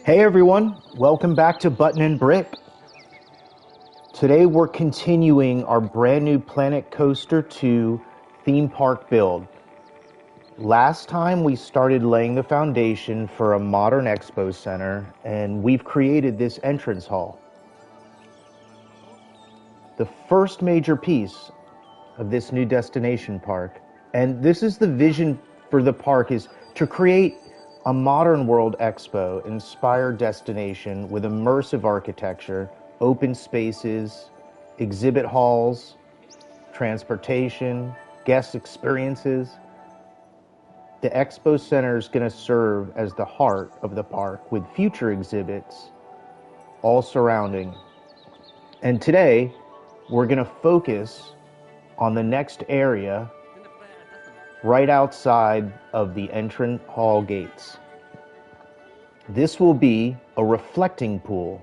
Hey everyone, welcome back to Button and Brick. Today we're continuing our brand new Planet Coaster 2 theme park build. Last time we started laying the foundation for a modern expo center, and we've created this entrance hall. The first major piece of this new destination park, and this is the vision for the park, is to create a modern world expo inspired destination with immersive architecture, open spaces, exhibit halls, transportation, guest experiences. The expo center is going to serve as the heart of the park with future exhibits all surrounding. And today we're going to focus on the next area right outside of the entrance hall gates. This will be a reflecting pool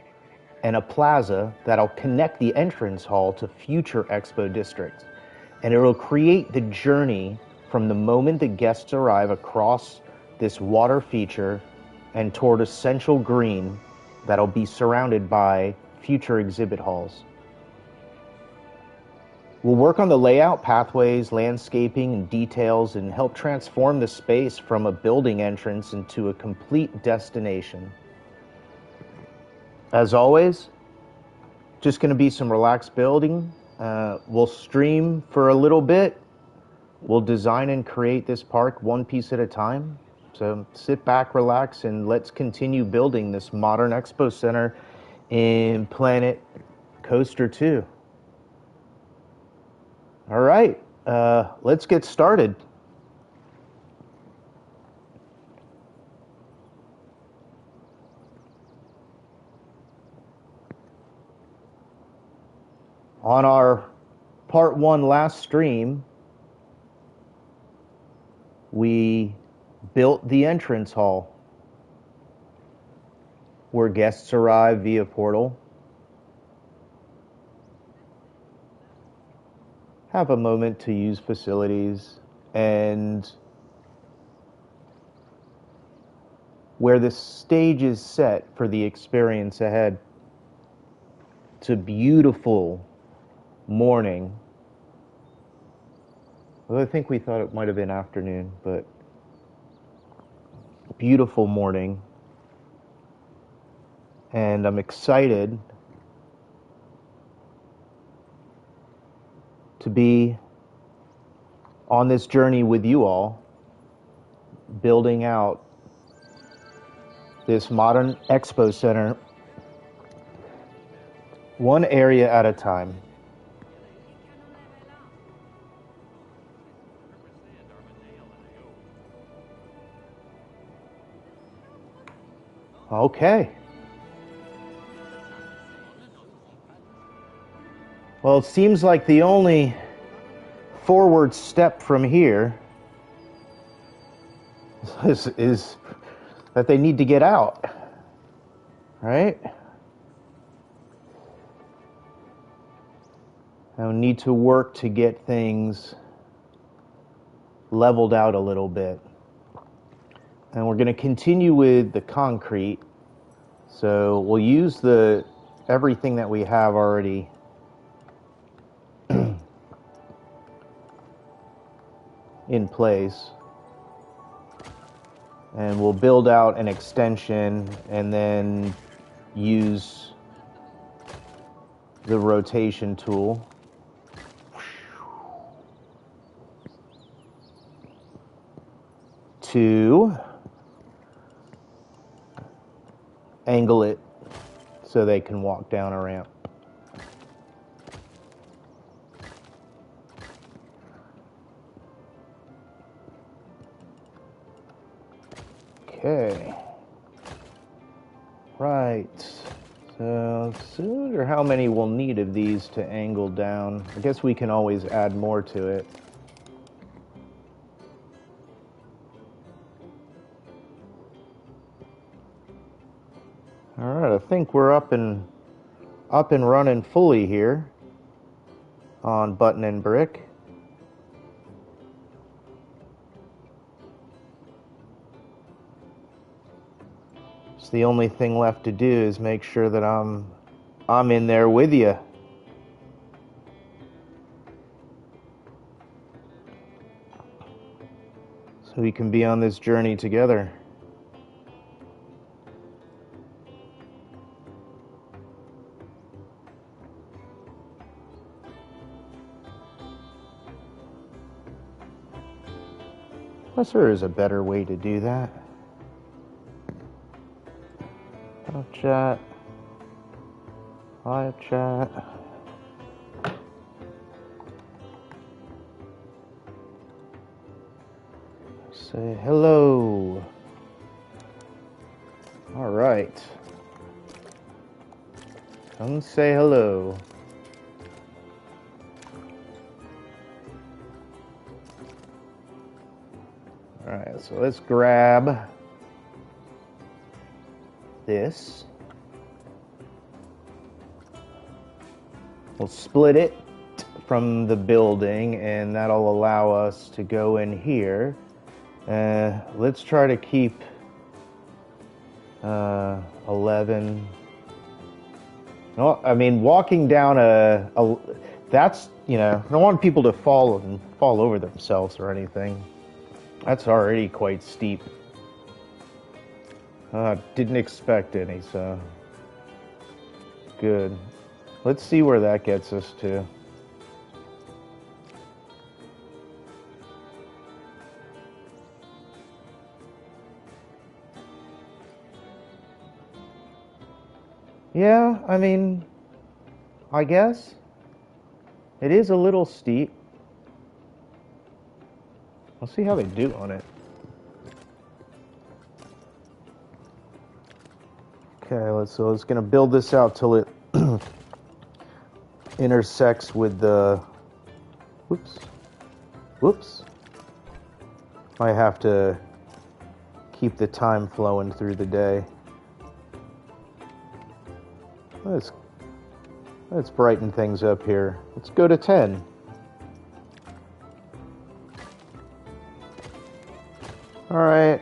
and a plaza that'll connect the entrance hall to future expo districts. And it will create the journey from the moment the guests arrive across this water feature and toward a central green that'll be surrounded by future exhibit halls. We'll work on the layout, pathways, landscaping, and details, and help transform the space from a building entrance into a complete destination. As always, just going to be some relaxed building. We'll stream for a little bit. We'll design and create this park one piece at a time. So sit back, relax, and let's continue building this modern expo center in Planet Coaster 2. All right, let's get started. On our part 1 last stream, we built the entrance hall where guests arrive via portal. Have a moment to use facilities and where the stage is set for the experience ahead. It's a beautiful morning. Well, I think we thought it might have been afternoon, but beautiful morning. And I'm excited to be on this journey with you all, building out this modern expo center, one area at a time. Okay. Well, it seems like the only forward step from here is that they need to get out, right? I need to work to get things leveled out a little bit. And we're going to continue with the concrete. So we'll use everything that we have already in place. And we'll build out an extension and then use the rotation tool. To angle it so they can walk down a ramp. Okay. Right. So, I wonder how many we'll need of these to angle down. I guess we can always add more to it. All right, I think we're up and running fully here on Button and Brick. So the only thing left to do is make sure that I'm in there with you. So we can be on this journey together. Unless there is a better way to do that. Live chat. Live chat. Say hello. All right. Come say hello. All right, so let's grab this. We'll split it from the building, and that'll allow us to go in here. Let's try to keep 11. No, I mean, walking down that's, you know, I don't want people to fall over themselves or anything. That's already quite steep. Didn't expect any, so good. Let's see where that gets us to. Yeah, I mean, I guess it is a little steep. We'll see how they do on it. Okay, so it's gonna build this out till it intersects with the, whoops. I have to keep the time flowing through the day. Let's brighten things up here. Let's go to 10. All right.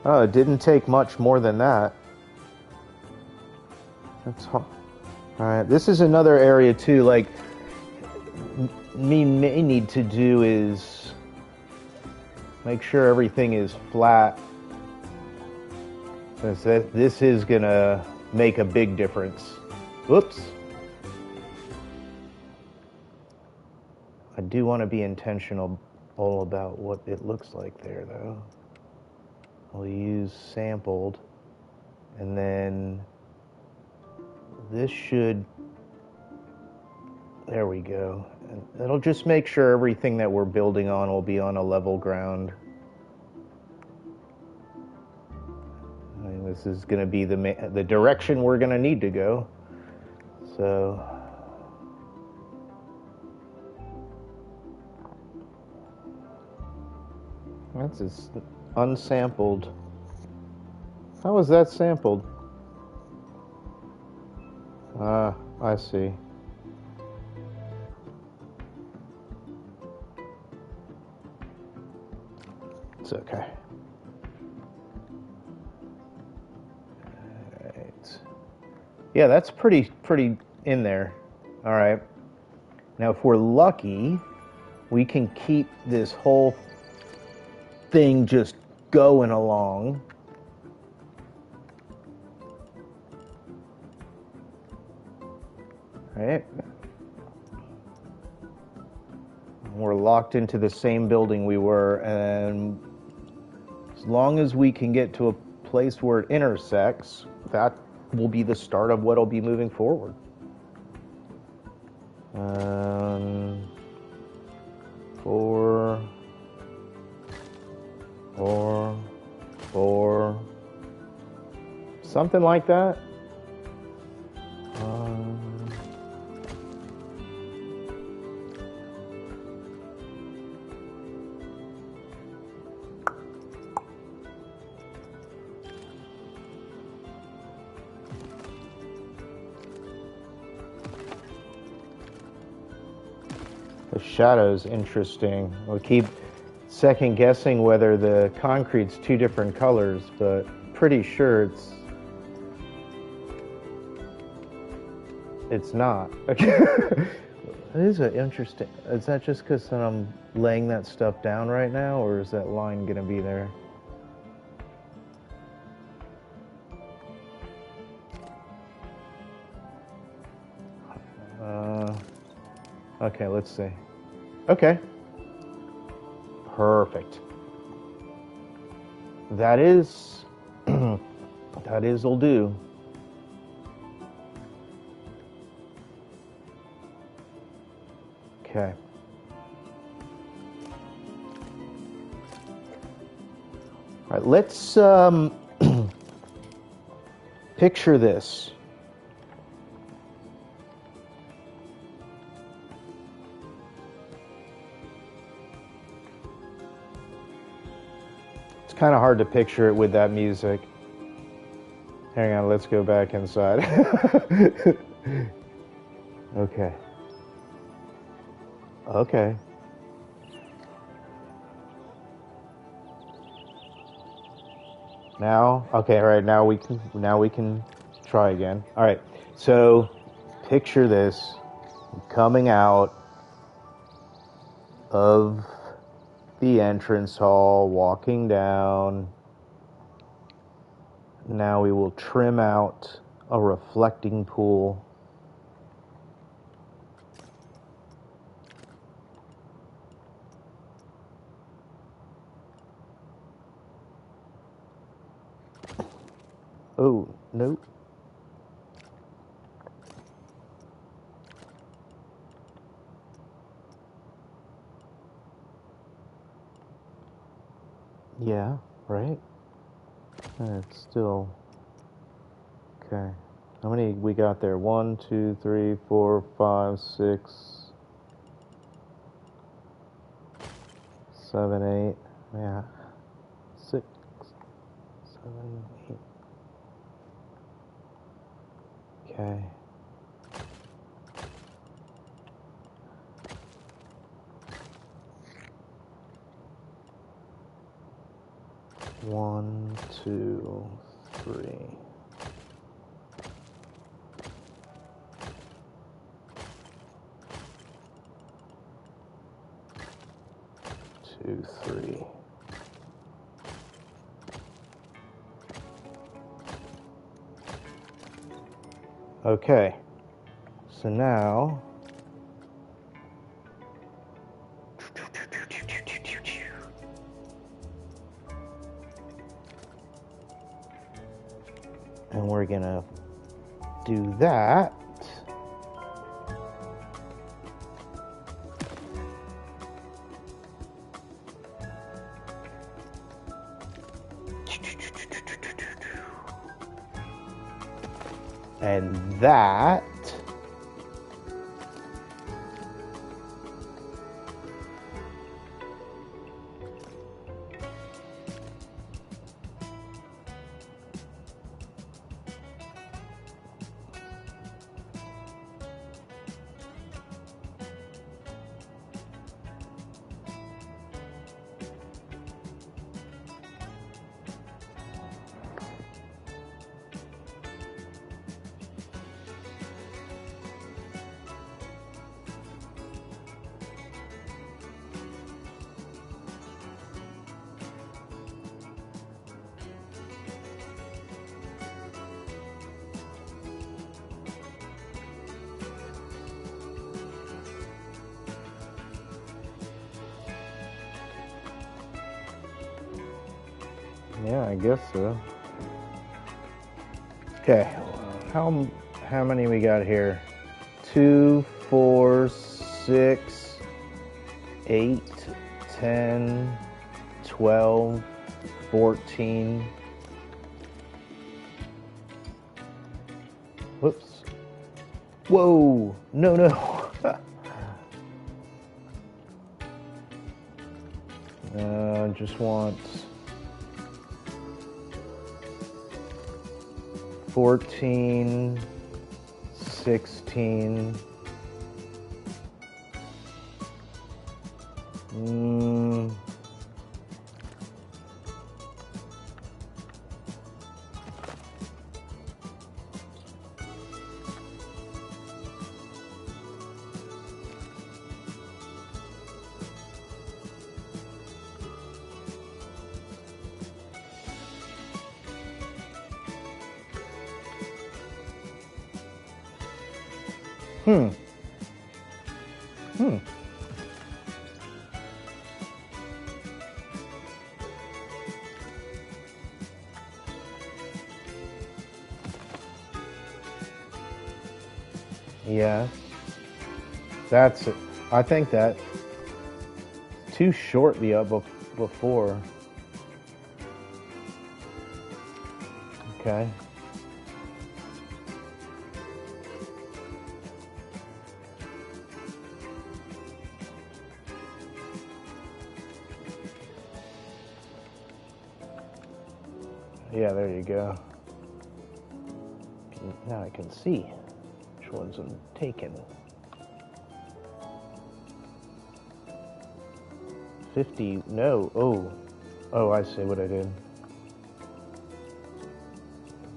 Oh, it didn't take much more than that. That's all right. This is another area too. Like, me may need to do is make sure everything is flat. This is gonna make a big difference. Whoops. I do want to be intentional about what it looks like there, though. We'll use sampled, and then this should, there we go. And it'll just make sure everything that we're building on will be on a level ground. I mean, this is going to be the direction we're going to need to go. So that's just unsampled. How was that sampled? I see. It's okay. All right. Yeah, that's pretty in there. All right. Now, if we're lucky, we can keep this whole thing just going along. Right? We're locked into the same building we were, and as long as we can get to a place where it intersects, that will be the start of what'll be moving forward. Four, something like that. The shadow's interesting. We'll keep second guessing whether the concrete's two different colors, but pretty sure it's not. It is an interesting. Is that just because I'm laying that stuff down right now, or is that line gonna be there? Okay, let's see. Okay. Perfect. That is, will do. Okay. All right, let's picture this. It's kind of hard to picture it with that music. Hang on, let's go back inside. Okay. Okay. Now, okay, all right, now we can try again. All right. So, picture this coming out of the entrance hall, walking down. Now we will trim out a reflecting pool. Oh, nope. Yeah, right? It's still... Okay. How many we got there? 1, 2, 3, 4, 5, 6, 7, 8. Yeah. 6, 7, 8. Okay. One, 2, 3. Two, 3. Okay. So now and we're gonna do that. And that. Yeah, I guess so. Okay, how many we got here? 2, 4, 6, 8, 10, 12, 14. Whoops. Whoa! No, no. Just want 14, 16. Hmm. Hmm. Yes. That's it. I think that too short before. Okay. Yeah, there you go. Now I can see which ones I'm taking. 50, no, oh, I see what I did.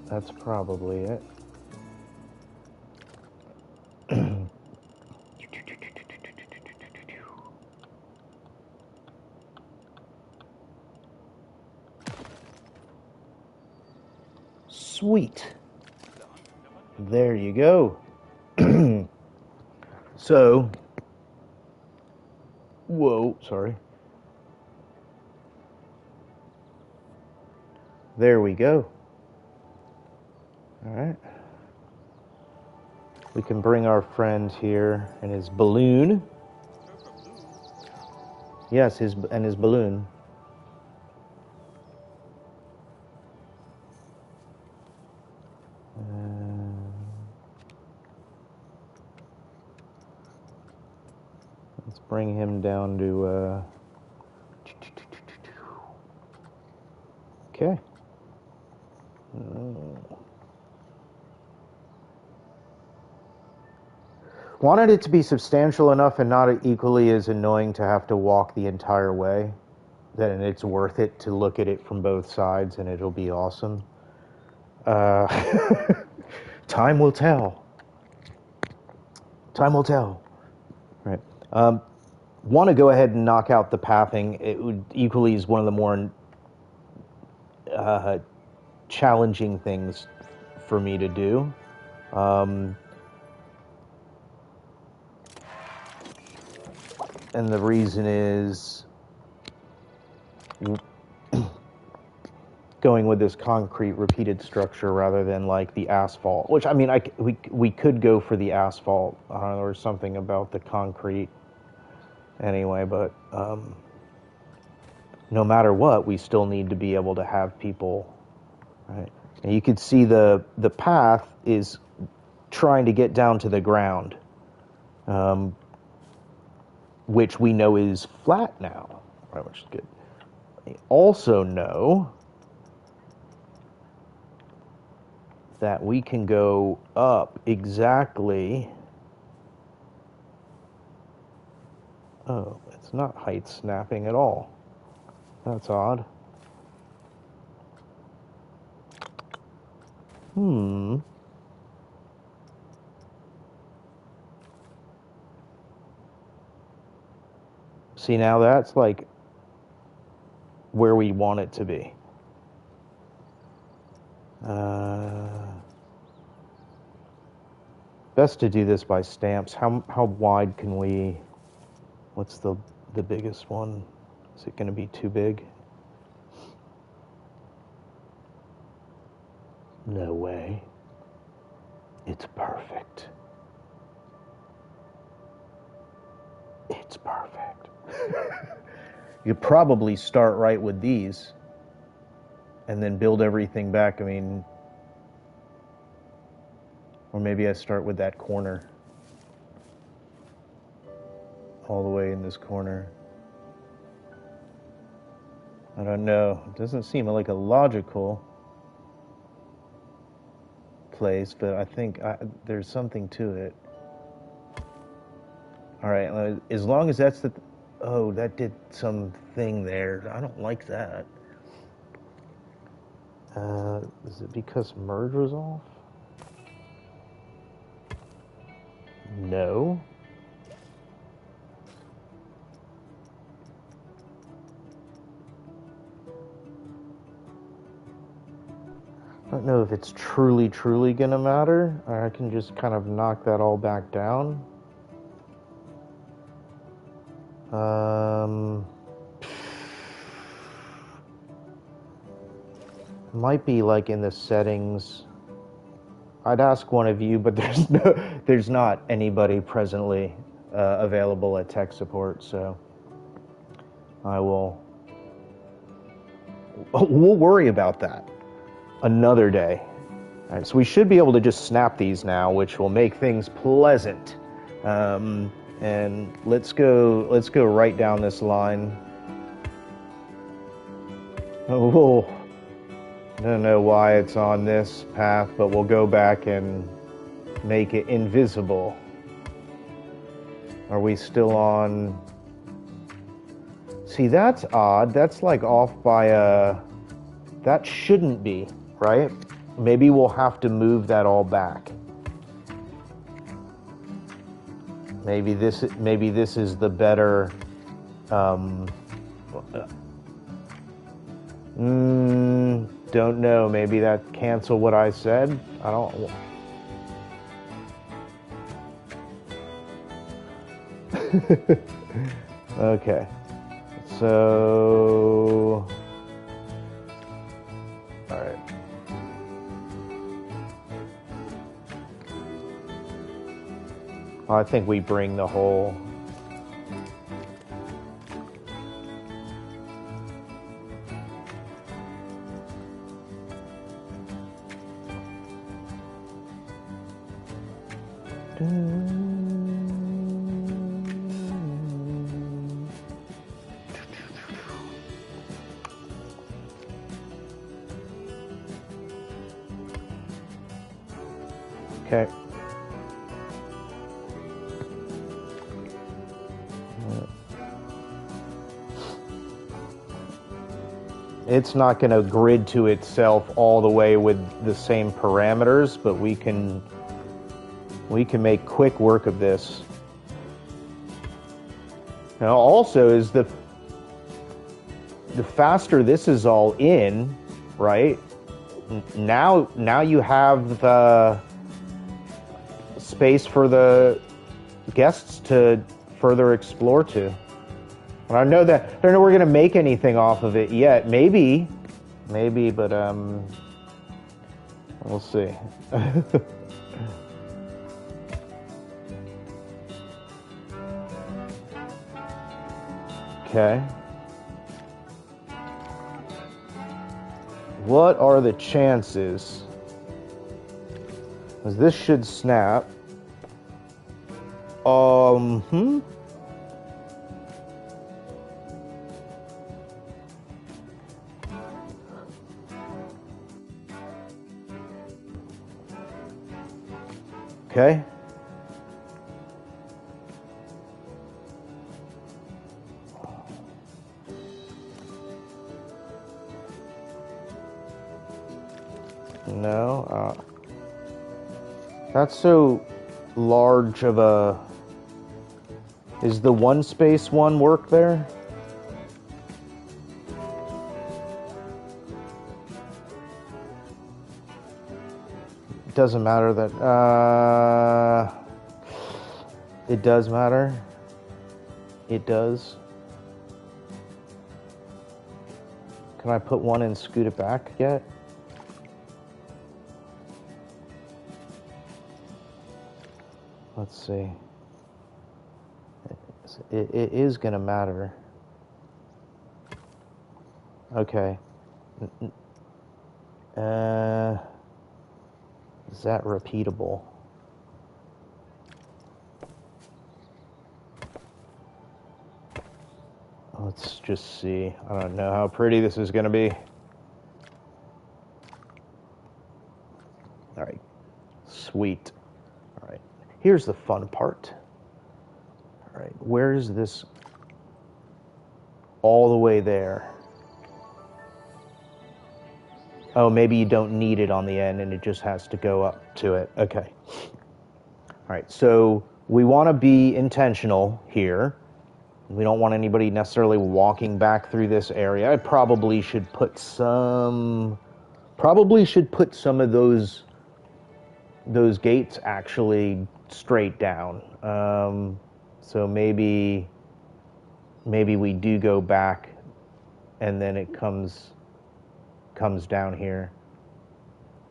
That's probably it. Sweet. There you go. So, whoa, sorry. There we go. All right. We can bring our friend here and his balloon. Yes, his balloon. Let's bring him down to. Okay. Wanted it to be substantial enough and not equally as annoying to have to walk the entire way. Then it's worth it to look at it from both sides, and it'll be awesome. Time will tell. Time will tell. Right. Want to go ahead and knock out the pathing. It would equally is one of the more challenging things for me to do. And the reason is going with this concrete repeated structure rather than like the asphalt, which I mean, we could go for the asphalt or something about the concrete anyway, but no matter what, we still need to be able to have people, right? And you could see the path is trying to get down to the ground, which we know is flat now, right, which is good. We also know that we can go up exactly. Oh, it's not height snapping at all. That's odd. See, now that's like where we want it to be. Best to do this by stamps. How wide can we? What's the biggest one? Is it going to be too big? No way. It's perfect. It's perfect. You probably start right with these and then build everything back. I mean, or maybe I start with that corner. All the way in this corner. I don't know. It doesn't seem like a logical place, but I think there's something to it. All right, as long as that's the... Oh, that did something there. I don't like that. Is it because merge was off? No. I don't know if it's truly gonna matter. I can just kind of knock that all back down. Might be like in the settings. I'd ask one of you, but there's not anybody presently available at tech support, so we'll worry about that another day. All right, so we should be able to just snap these now, which will make things pleasant. And let's go right down this line. Oh, I don't know why it's on this path, but we'll go back and make it invisible. Are we still on? See, that's odd. That's like off by that shouldn't be, right? Maybe we'll have to move that all back. Maybe this is the better. Don't know. Maybe that cancel what I said. I don't. Okay. So. All right. I think we bring the whole. Okay. It's not going to grid to itself all the way with the same parameters, but we can make quick work of this. Now, also is the faster this is all in, right? Now you have the space for the guests to further explore to. I don't know we're gonna make anything off of it yet. Maybe, but we'll see. Okay. What are the chances? Because this should snap. Okay. No. That's so large of a... Is the one space one work there? It doesn't matter that... It does matter. It does. Can I put one and scoot it back yet? Let's see. It is going to matter. Okay. Is that repeatable? Let's just see. I don't know how pretty this is going to be. All right. Sweet. All right. Here's the fun part. All right. Where is this? All the way there. Oh, maybe you don't need it on the end and it just has to go up to it. Okay. All right. So we want to be intentional here. We don't want anybody necessarily walking back through this area. I probably should put some Probably should put some of those gates actually straight down. So maybe we do go back, and then it comes down here.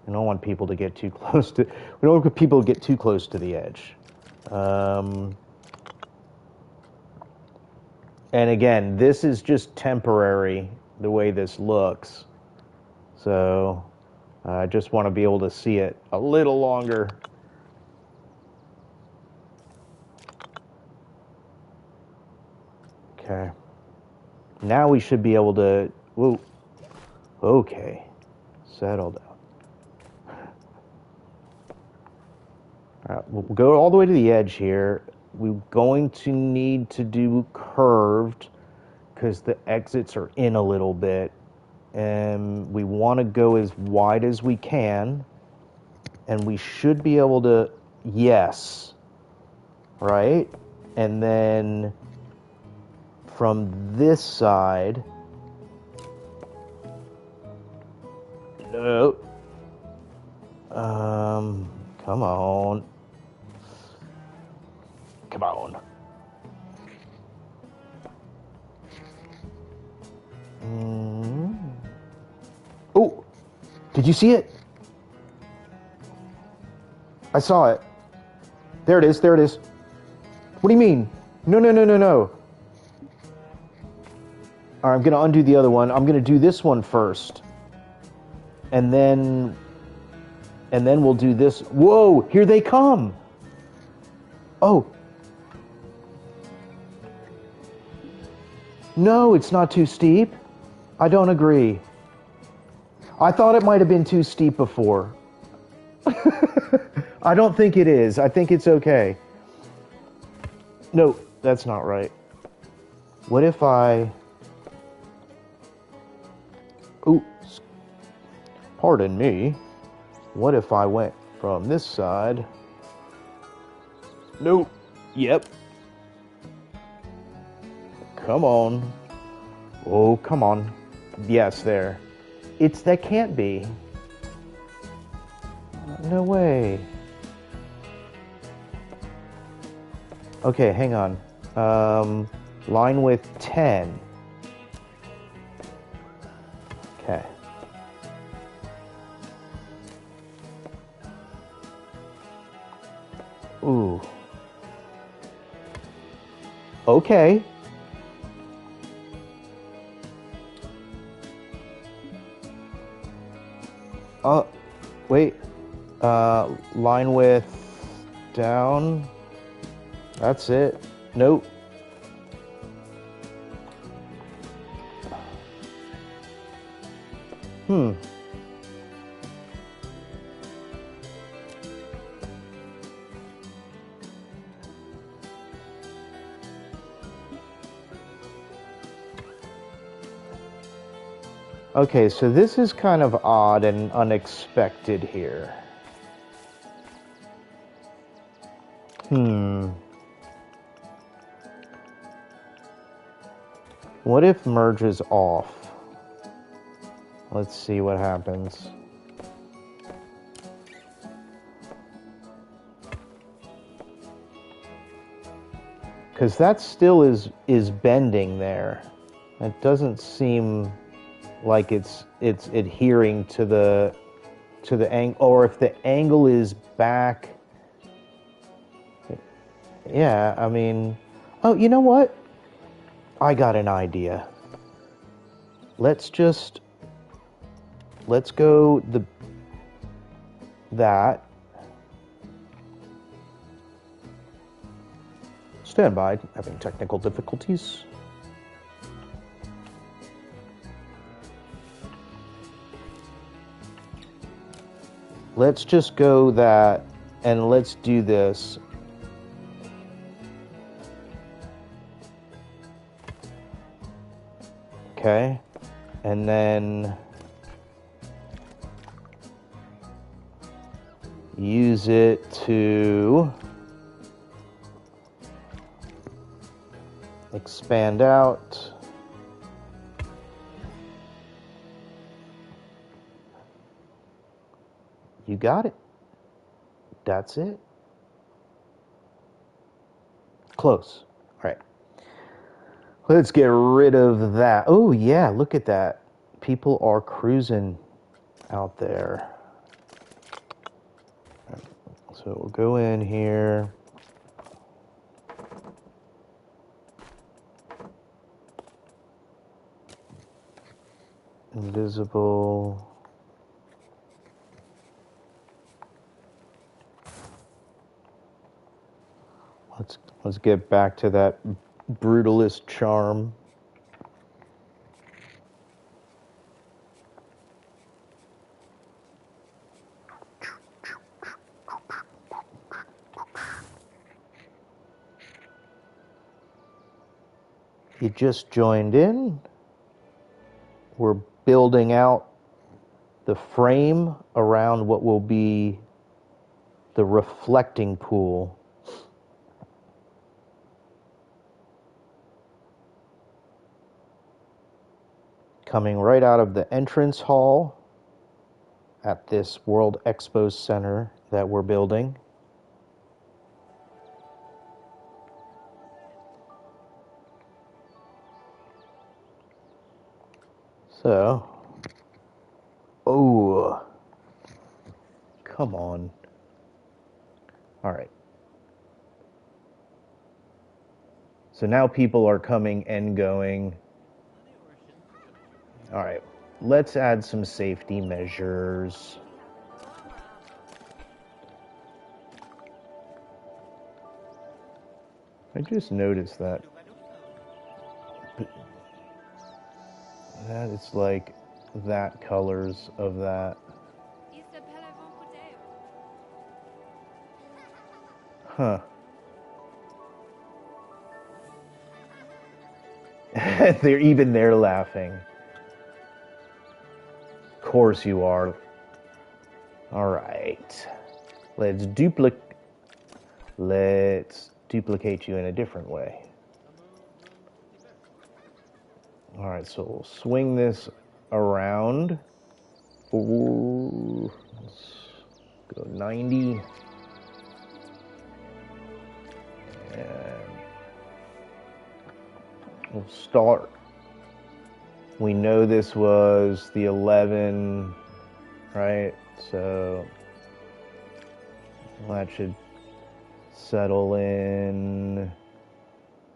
I don't want people to get too close to. We don't want people to get too close to the edge. And again, this is just temporary, the way this looks. So I just want to be able to see it a little longer. Okay. Now we should be able to. Whoa. Okay. Settle down. All right, we'll go all the way to the edge here. We're going to need to do curved because the exits are in a little bit. And we want to go as wide as we can. And we should be able to, yes, right? And then from this side, no, come on. Come on. Oh, did you see it? I saw it. There it is. There it is. What do you mean? No, no, no, no, no. All right, I'm going to undo the other one. I'm going to do this one first. And then we'll do this. Whoa, here they come. Oh. No, it's not too steep. I don't agree. I thought it might have been too steep before. I don't think it is. I think it's okay. No, that's not right. What if I... Ooh, pardon me. What if I went from this side? Nope. Yep. Come on. Oh, come on. Yes, there. That can't be. No way. Okay, hang on. Line width 10. Okay. Ooh. Okay. Wait. Line width down. That's it. Nope. Okay, so this is kind of odd and unexpected here. What if merges off? Let's see what happens. Because that still is bending there. It doesn't seem like it's adhering to the angle, or if the angle is back. Yeah, I mean, oh, you know what? I got an idea. Let's go that. Stand by, having technical difficulties. Let's just go that, and let's do this. Okay, and then use it to expand out. You got it. That's it. Close. All right. Let's get rid of that. Oh, yeah, look at that. People are cruising out there. So we'll go in here. Invisible. Let's get back to that brutalist charm. You just joined in. We're building out the frame around what will be the reflecting pool. Coming right out of the entrance hall at this World Expo Center that we're building. So, oh, come on. All right. So now people are coming and going. All right, let's add some safety measures. I just noticed that it's like that colors of that. Huh. they're laughing. Of course you are. All right. Let's duplicate you in a different way. All right, so we'll swing this around. Ooh, let's go 90. And we'll start. We know this was the 11, right? So that should settle in.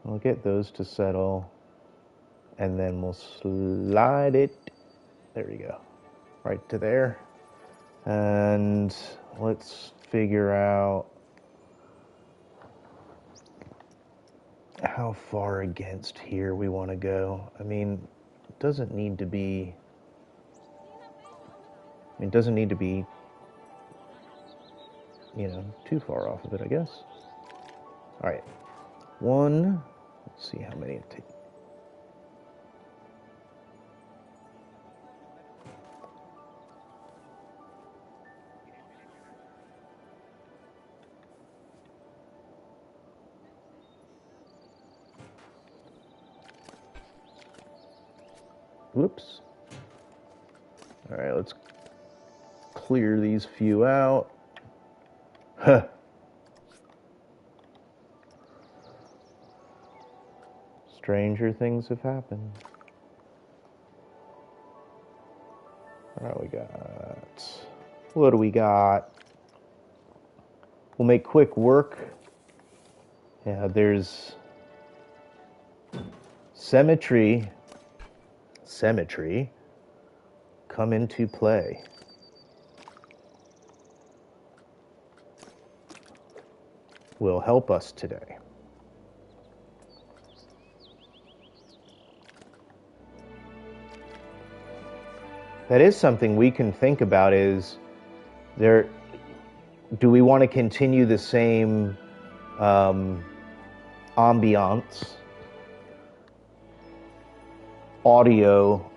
We'll get those to settle. And then we'll slide it. There we go. Right to there. And let's figure out how far against here we want to go. I mean, it doesn't need to be, too far off of it, I guess. All right. One, let's see how many it takes. Whoops. All right, let's clear these few out. Huh. Stranger things have happened. All right, what do we got? We'll make quick work. Yeah, there's symmetry come into play. Will help us today. That is something we can think about, is do we want to continue the same ambiance, audio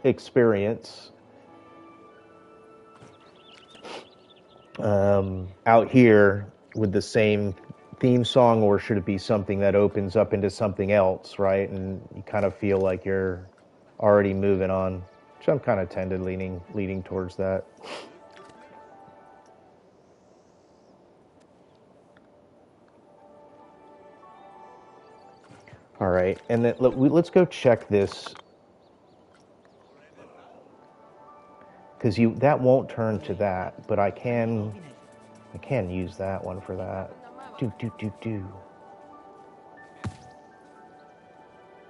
experience out here with the same theme song, or should it be something that opens up into something else, right? And you kind of feel like you're already moving on, which I'm kind of leaning towards that. All right, and then let's go check this, because that won't turn to that, but I can use that one for that. Do.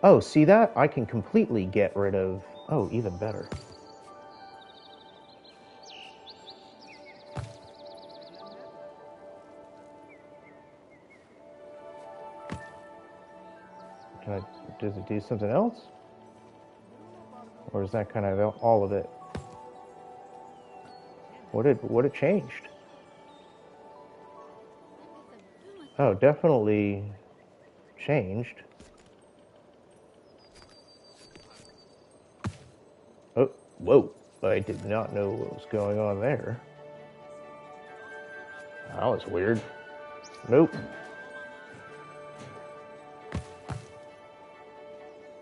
Oh, see that? I can completely get rid of. Oh, even better. Does it do something else? Or is that kind of all of it? What it changed? Oh, definitely changed. Oh, whoa. I did not know what was going on there. That was weird. Nope.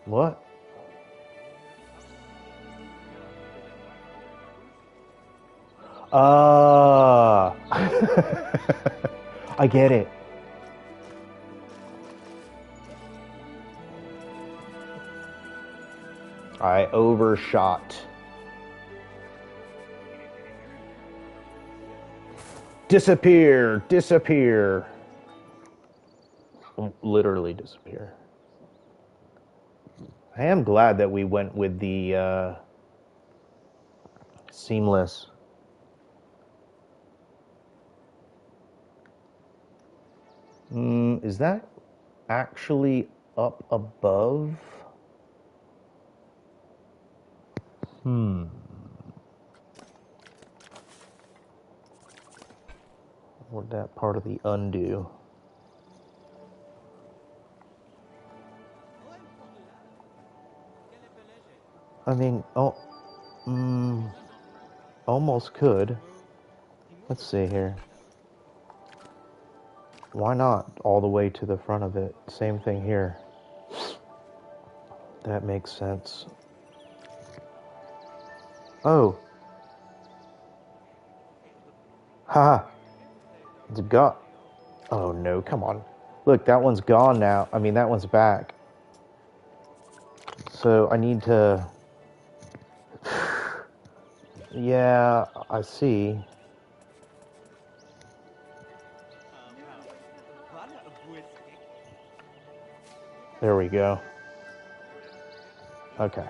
What? I get it. I overshot. Disappear! Disappear! Literally disappear. I am glad that we went with the seamless. Is that actually up above? Or that part of the undo? I mean, almost could. Let's see here. Why not all the way to the front of it? Same thing here. That makes sense. Oh. Ha! It's gone. Oh no, come on. Look, that one's gone now. I mean, that one's back. So I need to... Yeah, I see. There we go. Okay.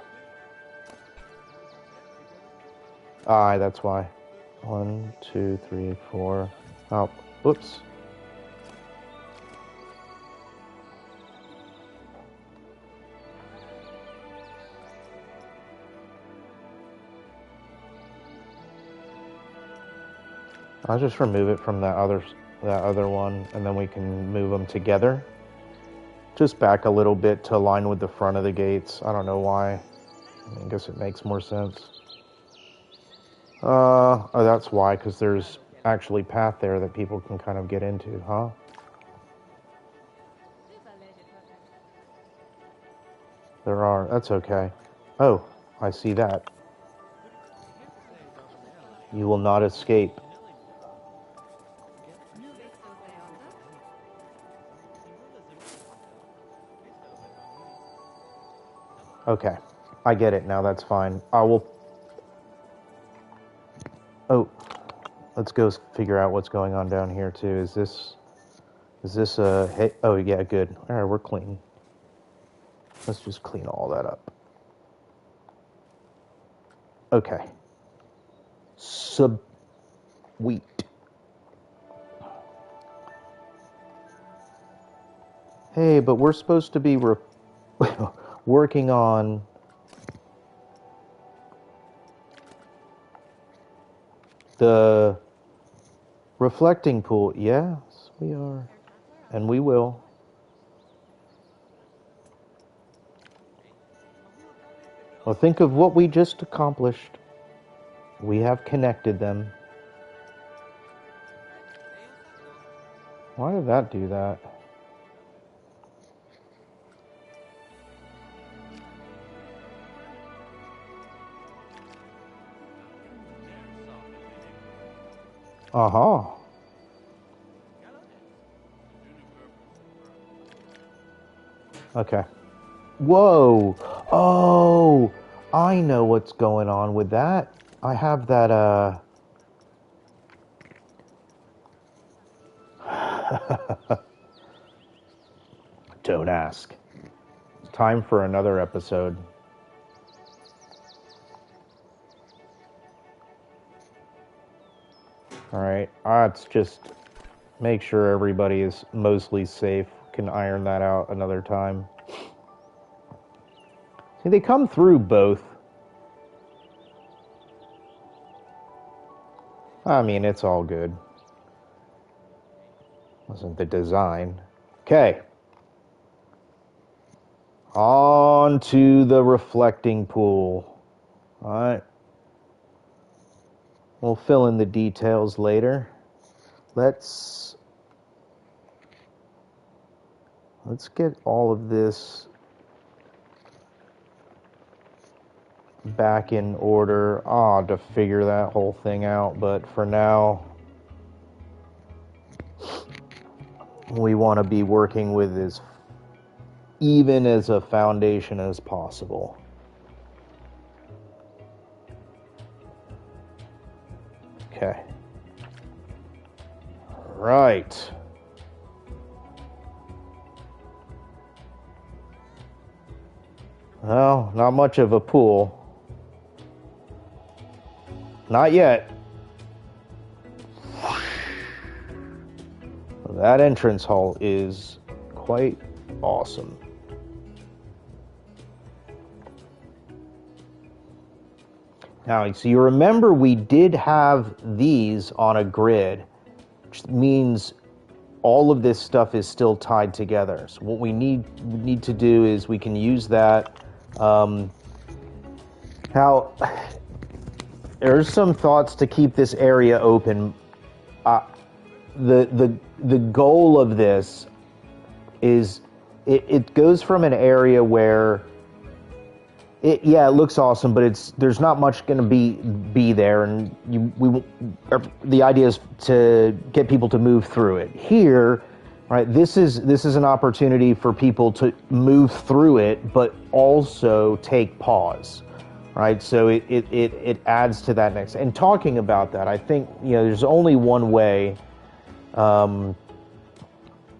That's why. 1, 2, 3, 4. Oh, whoops. I'll just remove it from that other one, and then we can move them together. Just back a little bit to align with the front of the gates. I don't know why. I guess it makes more sense. Oh, that's why, because there's actually path there that people can kind of get into, huh? There are. That's okay. Oh, I see that. You will not escape. Okay. I get it now. That's fine. I will... Oh, let's go figure out what's going on down here, too. Is this a... Hey, oh, yeah, good. All right, we're clean. Let's just clean all that up. Okay. Sweet. Hey, but we're supposed to be working on the reflecting pool. Yes, we are. And we will. Well, think of what we just accomplished. We have connected them. Why did that do that? Uh-huh. Okay. Whoa. Oh, I know what's going on with that. I have that, don't ask. It's time for another episode. All right. Let's just make sure everybody is mostly safe. Can iron that out another time. See, they come through both. I mean, it's all good. Wasn't the design. Okay. On to the reflecting pool. All right. We'll fill in the details later. Let's get all of this back in order. To figure that whole thing out, but for now, we want to be working with as even as a foundation as possible. Okay. Right. Well, not much of a pool. Not yet. That entrance hall is quite awesome. Now, so you remember we did have these on a grid, which means all of this stuff is still tied together. So what we need to do is we can use that. Now, there's some thoughts to keep this area open. The goal of this is it goes from an area where it looks awesome, but there's not much going to be there, and the idea is to get people to move through it. Here, right, this is an opportunity for people to move through it, but also take pause, right? So it adds to that next. And talking about that, I think there's only one way,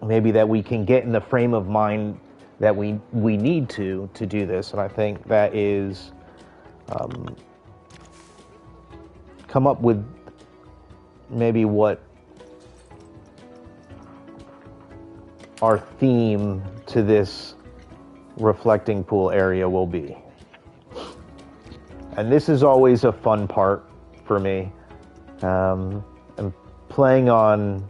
maybe that we can get in the frame of mind that we need to do this, and I think that is come up with maybe what our theme to this reflecting pool area will be. And this is always a fun part for me. I'm playing on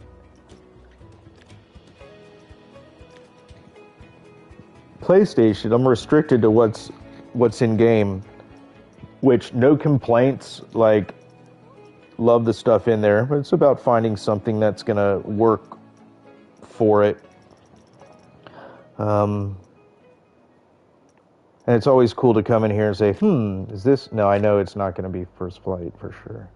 PlayStation. I'm restricted to what's in game, which no complaints. Like, love the stuff in there, but it's about finding something that's gonna work for it. And it's always cool to come in here and say, is this? No, I know it's not going to be First Flight for sure.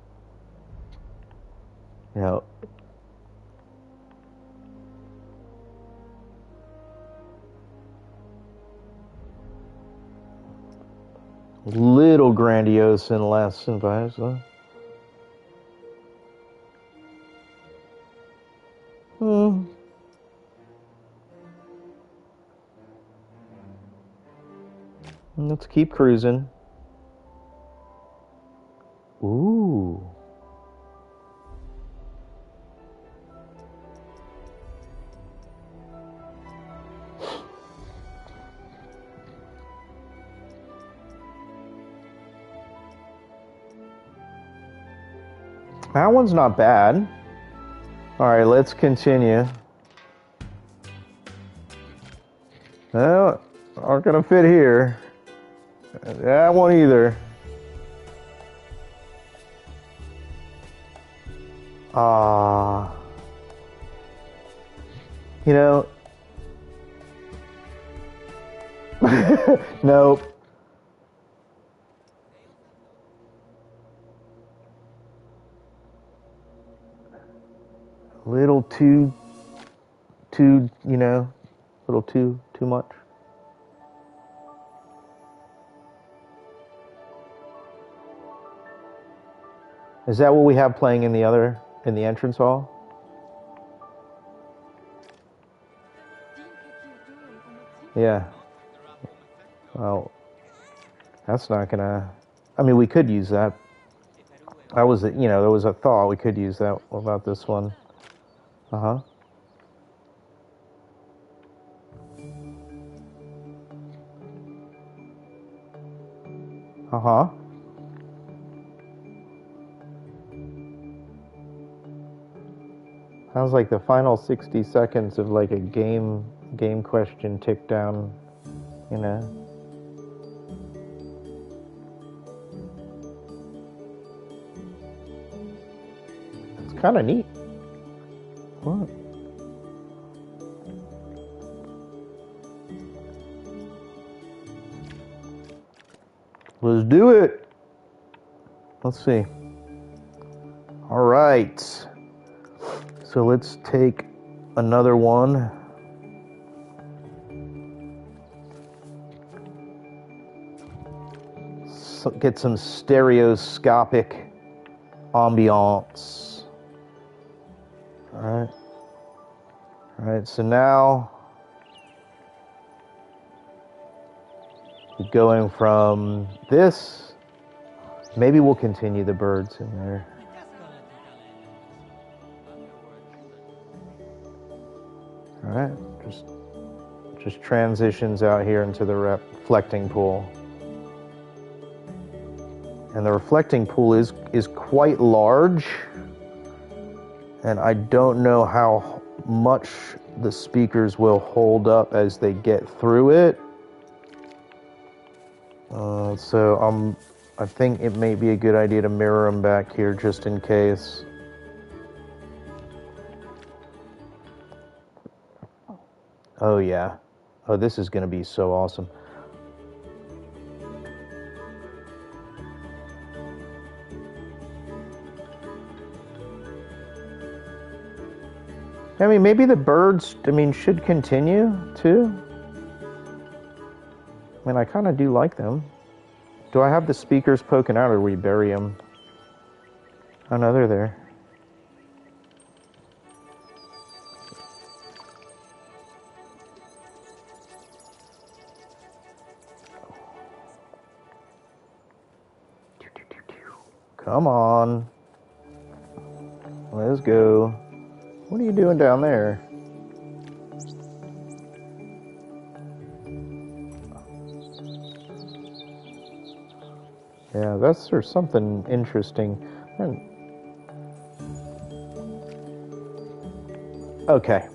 Little grandiose and less advice. Let's keep cruising. Ooh. That one's not bad. All right, let's continue. No, aren't gonna fit here. That one either. Nope. Little too, little too much. Is that what we have playing in the entrance hall? Yeah. Well, that's not gonna... I mean, we could use that. That was, there was a thought we could use that. What about this one? Uh-huh. Uh-huh. Sounds like the final 60 seconds of like a game question tick down, you know. It's kind of neat. What? Let's do it. Let's see. All right. So let's take another one. So get some stereoscopic ambiance. All right. All right. So now going from this, maybe we'll continue the birds in there. All right, just transitions out here into the reflecting pool. And the reflecting pool is quite large, and I don't know how much the speakers will hold up as they get through it. So I think it may be a good idea to mirror them back here just in case. Oh yeah. Oh, this is going to be so awesome. I mean, maybe the birds, should continue too. I mean, I kind of do like them. Do I have the speakers poking out, or we bury them? Oh no, they're there. Come on. Let's go. What are you doing down there? Yeah, that's or something interesting. Okay.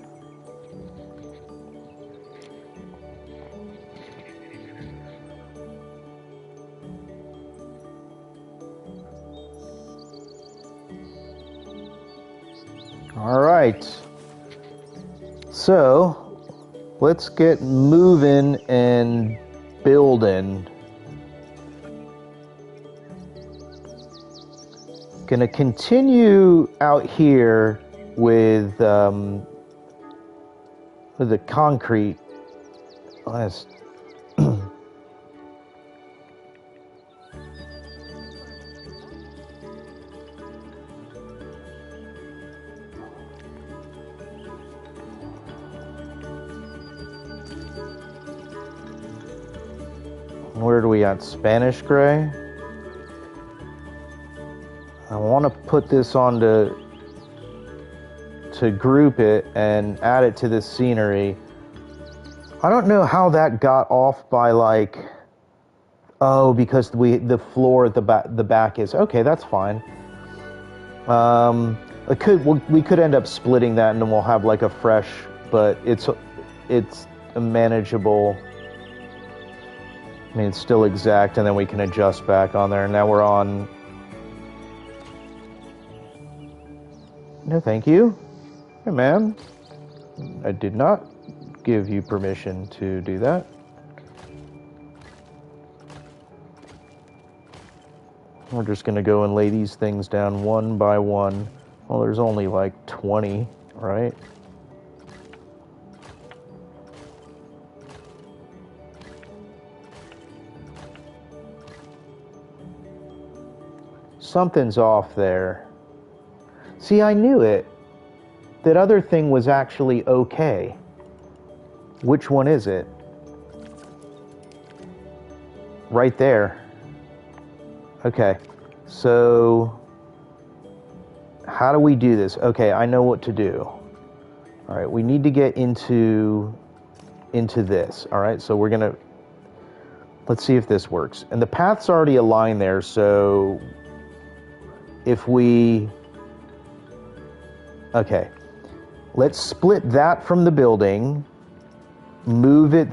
All right. So, let's get moving and building. Gonna continue out here with the concrete. Where are we at? Spanish gray? I want to put this on to group it and add it to this scenery. I don't know how that got off by like, oh, because the floor at the back is okay. That's fine. We could end up splitting that, and then we'll have like a fresh, but it's a manageable. I mean, it's still exact, and then we can adjust back on there. Now we're on. No, thank you. Hey, man. I did not give you permission to do that. We're just going to go and lay these things down one by one. Well, there's only like 20, right? Something's off there. See, I knew it. That other thing was actually okay. Which one is it? Right there. Okay. So, how do we do this? Okay, I know what to do. All right, we need to get into this. All right, so we're gonna, let's see if this works. And the path's already aligned there, so if we, okay, let's split that from the building, move it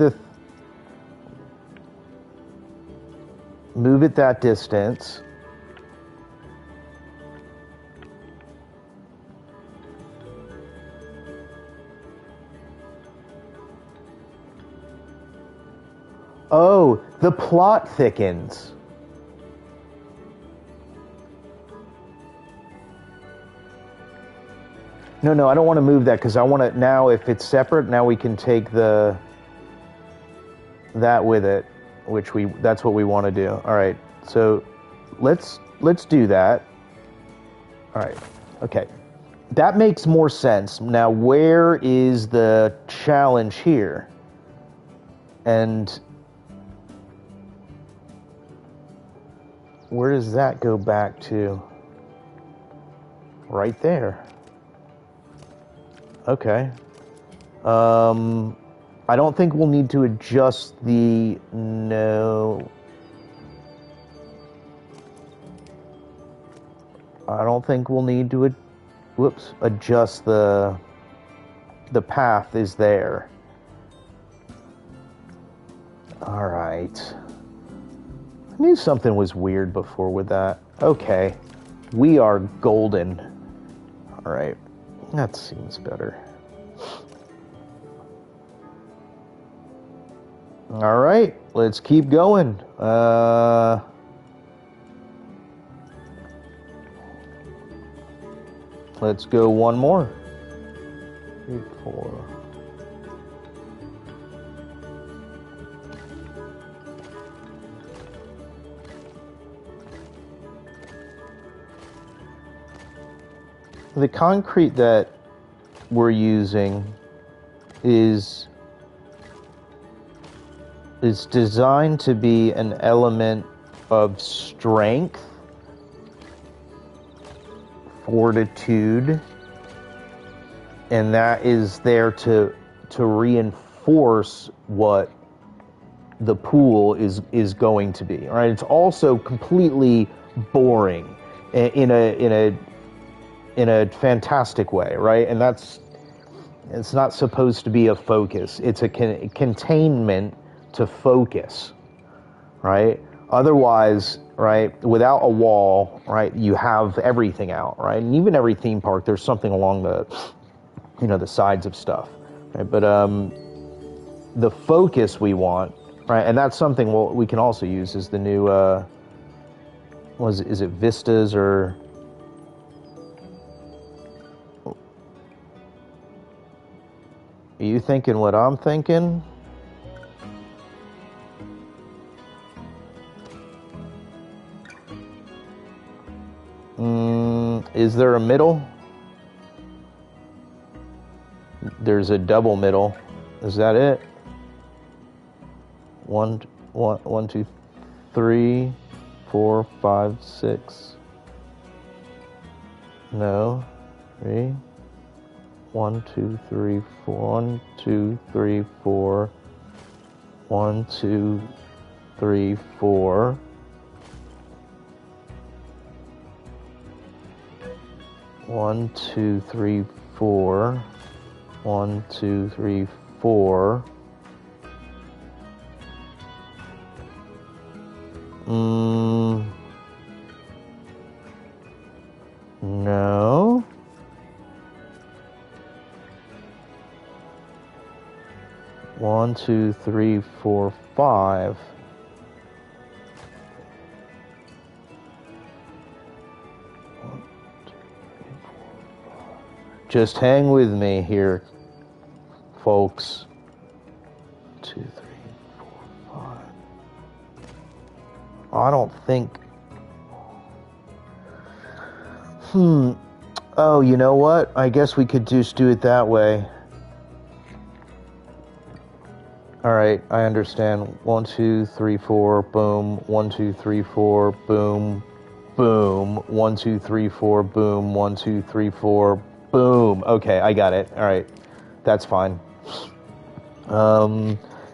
that distance. Oh, the plot thickens. No, I don't want to move that because I want to, now if it's separate, now we can take that with it, which that's what we want to do. All right, so let's do that. All right, okay. That makes more sense. Now, where is the challenge here? And where does that go back to? Right there. Okay. I don't think we'll need to adjust the, no. I don't think we'll need to, adjust the path is there. All right. I knew something was weird before with that. Okay. We are golden. All right. That seems better. All right, let's keep going. Let's go one more. 3, 4. The concrete that we're using is designed to be an element of strength, fortitude, and that is there to reinforce what the pool is going to be. Right? It's also completely boring in a fantastic way, right? And it's not supposed to be a focus. It's a containment to focus, right? Otherwise, right, without a wall, right, you have everything out, right? And even every theme park, there's something along the sides of stuff, right? But the focus we want, right, and that's something we can also use is the new, is it Vistas or? Are you thinking what I'm thinking? Is there a middle? There's a double middle. Is that it? 1, 2, 3, 4, 5, 6. No. 3. 1, 2, 3, 4. 1, 2, 3, 4. 1, 2, 3, 4. 1, 2, 3, 4. 1, 2, 3, 4. No. One, 2, 3, 4, 5. Just hang with me here, folks. 2, 3, 4, 5. I don't think. Oh, you know what? I guess we could just do it that way. All right, I understand. 1, 2, 3, 4, boom. 1, 2, 3, 4, boom. Boom. 1, 2, 3, 4, boom. 1, 2, 3, 4, boom. Okay, I got it. All right, that's fine.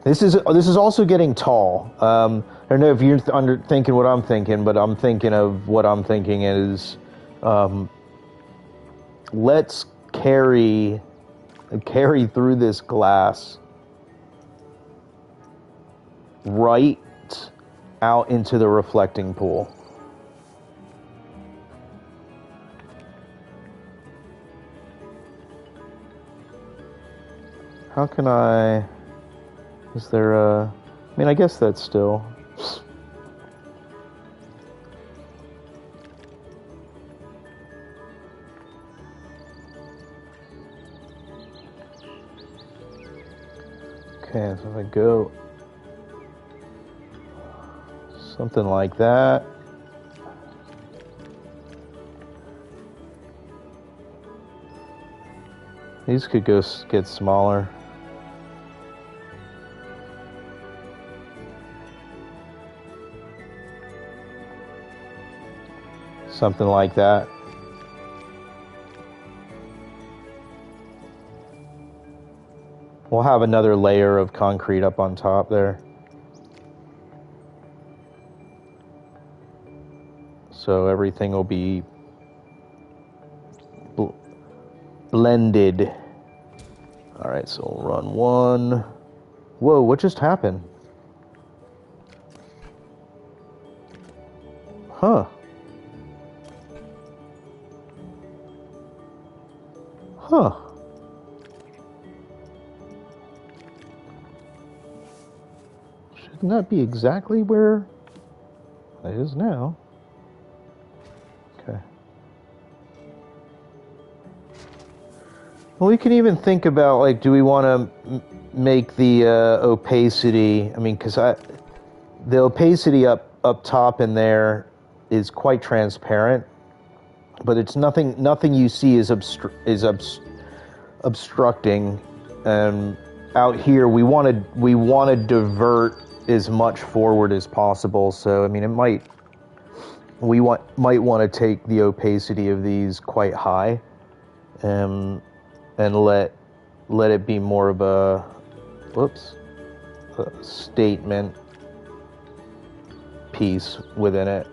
This is also getting tall. I don't know if you're thinking what I'm thinking, but I'm thinking of what I'm thinking is, let's carry through this glass right out into the reflecting pool. How can I... Is there a... I mean, I guess that's still... Okay, so if I go... something like that. These could get smaller. Something like that. We'll have another layer of concrete up on top there. So everything will be blended. All right, so we'll run one. Whoa, what just happened? Huh. Huh. Shouldn't that be exactly where it is now? Okay. Well, we can even think about, like, do we want to make the opacity? I mean, because the opacity up top in there is quite transparent, but it's nothing you see is obstructing. And out here, we want to divert as much forward as possible. So I mean, might want to take the opacity of these quite high, and let it be more of a statement piece within it.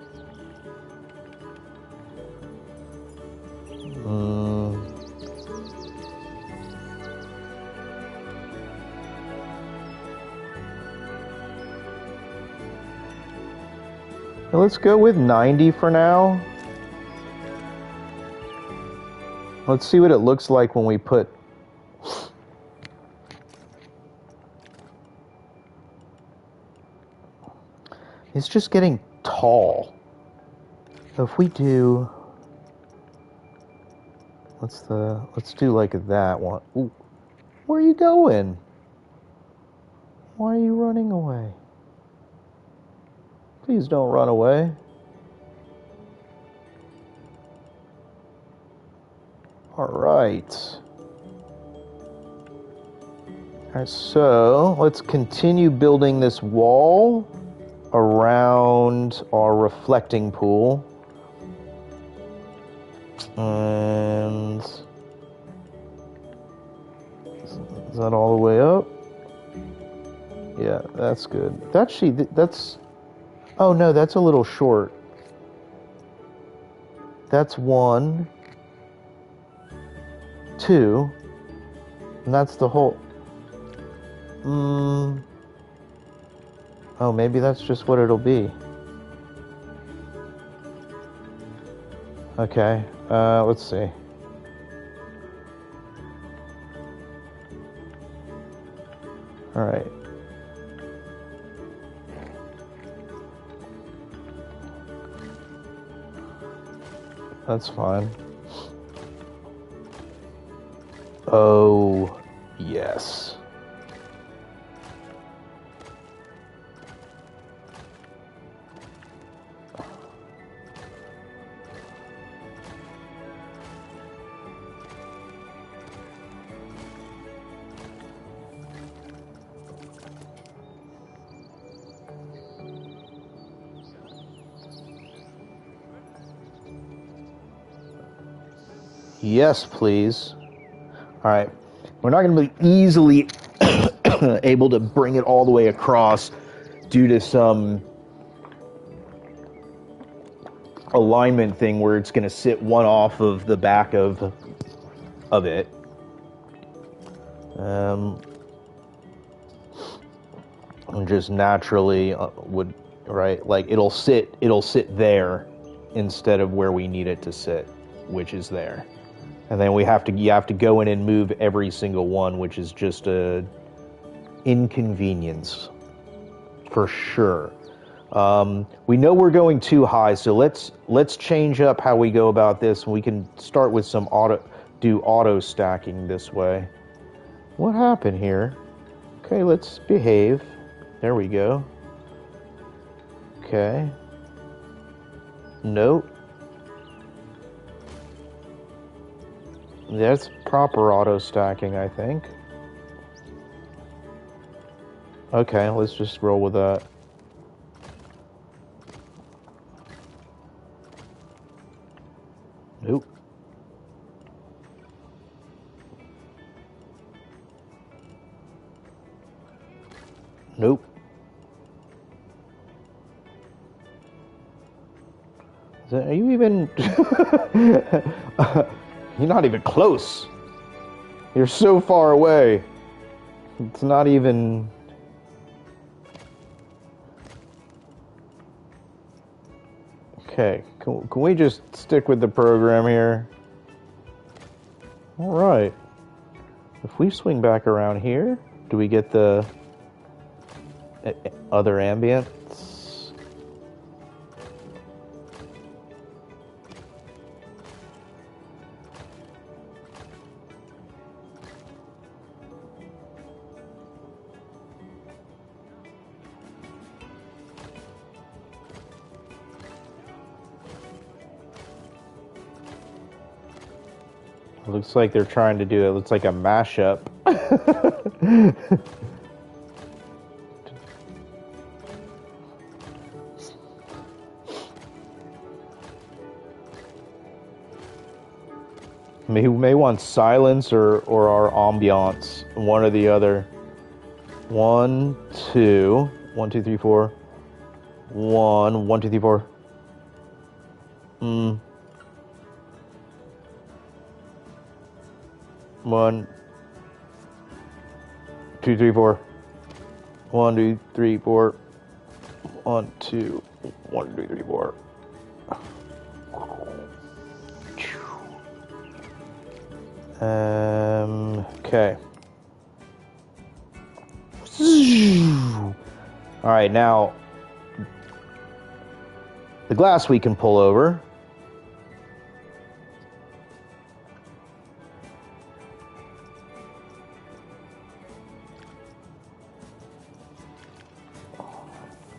Let's go with 90 for now. Let's see what it looks like when we put... It's just getting tall. So if we do... Let's do like that one. Ooh. Where are you going? Why are you running away? Please don't run away. All right. All right, so let's continue building this wall around our reflecting pool. And is that all the way up? Yeah, that's good. That's... Oh no, that's a little short. That's 1, 2, and that's the whole... Oh, maybe that's just what it'll be. Okay, let's see. All right. That's fine. Oh, yes. Yes, please. All right. We're not going to be easily able to bring it all the way across due to some alignment thing where it's going to sit one off of the back of it. Just naturally would, right, like it'll sit there instead of where we need it to sit, which is there. And then you have to go in and move every single one, which is just a inconvenience for sure. We know we're going too high, so let's change up how we go about this. We can start with some auto stacking this way. What happened here? Okay, let's behave. There we go. Okay. Nope. That's proper auto stacking, I think. Okay, let's just roll with that. Nope. Nope. Are you even... You're not even close. You're so far away. It's not even... Okay, can we just stick with the program here? All right. If we swing back around here, do we get the other ambience? It looks like they're trying to do it. It looks like a mashup. We may want silence or our ambiance, one or the other. 1, 2, 1, 2, 3, 4. 1, 1, 2, 3, 4. 1, 2, 3, 4. 1, 2, 3, 4. 1, 2, 1, 2, 3, 4. Okay. All right, now the glass we can pull over.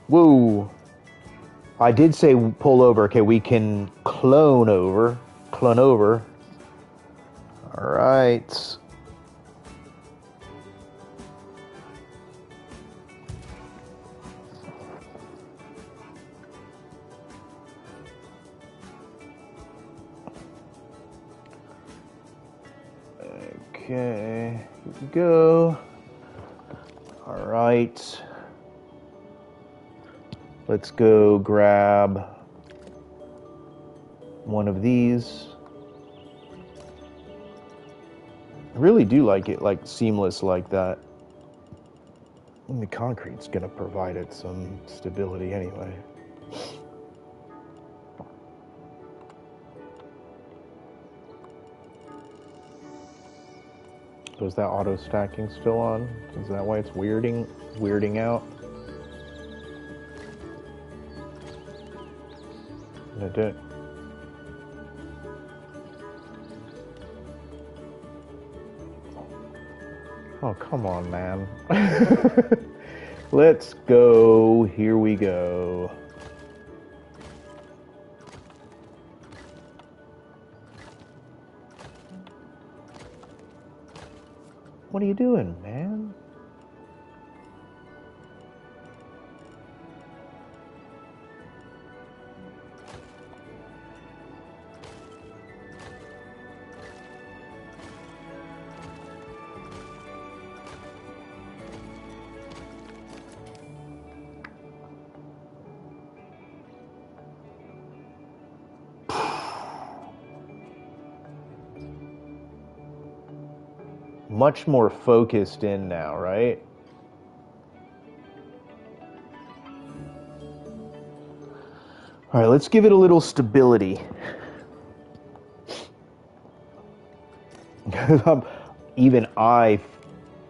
Whoa. I did say pull over. Okay, we can clone over. Clone over. All right. Okay, here we go. All right. Let's go grab one of these. I really do like it, like seamless like that. And the concrete's gonna provide it some stability anyway. So is that auto stacking still on? Is that why it's weirding out? It did. Oh, come on, man. Let's go. Here we go. What are you doing, man? much more focused in now, right? All right, let's give it a little stability. Even I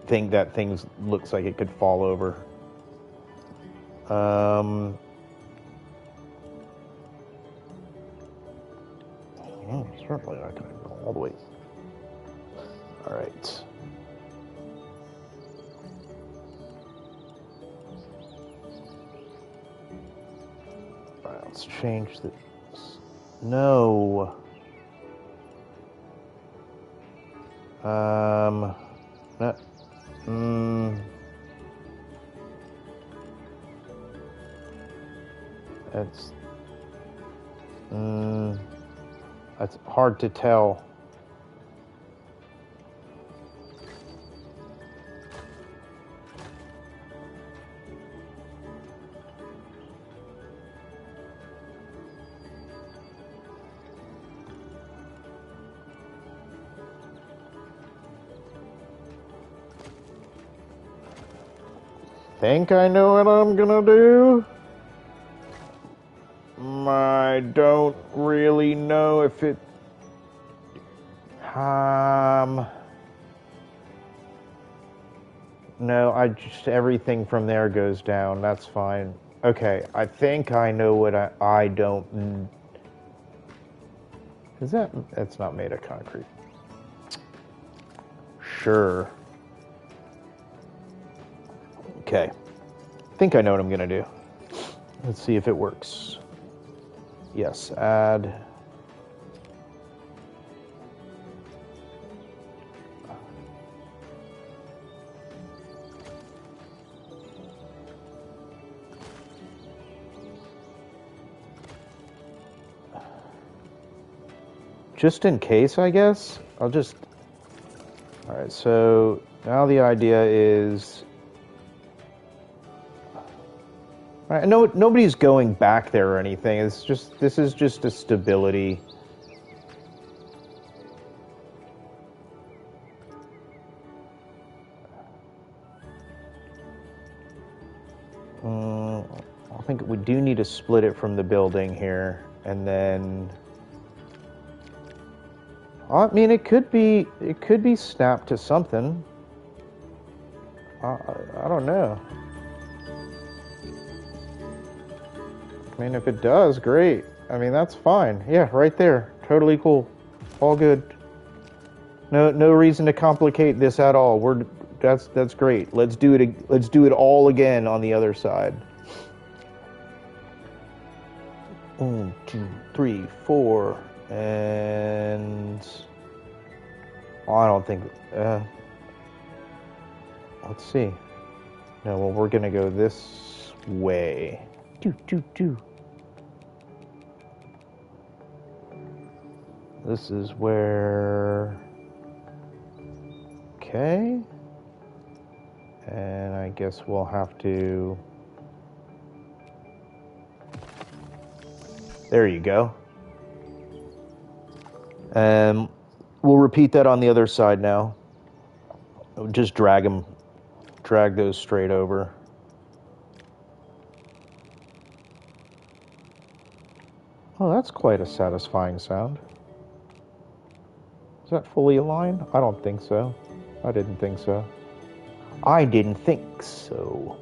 think that things looks like it could fall over. Certainly not going to go all the way. All right. All right, let's change this. No. No. That's hard to tell. Think I know what I'm gonna do? I don't really know if it... No, everything from there goes down. That's fine. Okay, I think I know what I don't... That's not made of concrete. Sure. Okay. I think I know what I'm gonna do. Let's see if it works. Yes, add. Just in case, I guess, I'll just... All right, so now the idea is... All right, no, nobody's going back there or anything. It's just, this is just a stability. I think we do need to split it from the building here, and then... I mean, it could be snapped to something. I don't know. I mean, if it does, great. I mean, that's fine. Yeah, right there. Totally cool. All good. No reason to complicate this at all. That's great. Let's do it all again on the other side. 1, 2, 3, 4. And I don't think. Let's see. No, well, we're gonna go this way. This is where. Okay. And I guess we'll have to. There you go. We'll repeat that on the other side now. Just drag those straight over. Oh, that's quite a satisfying sound. Is that fully aligned? I don't think so. I didn't think so. I didn't think so.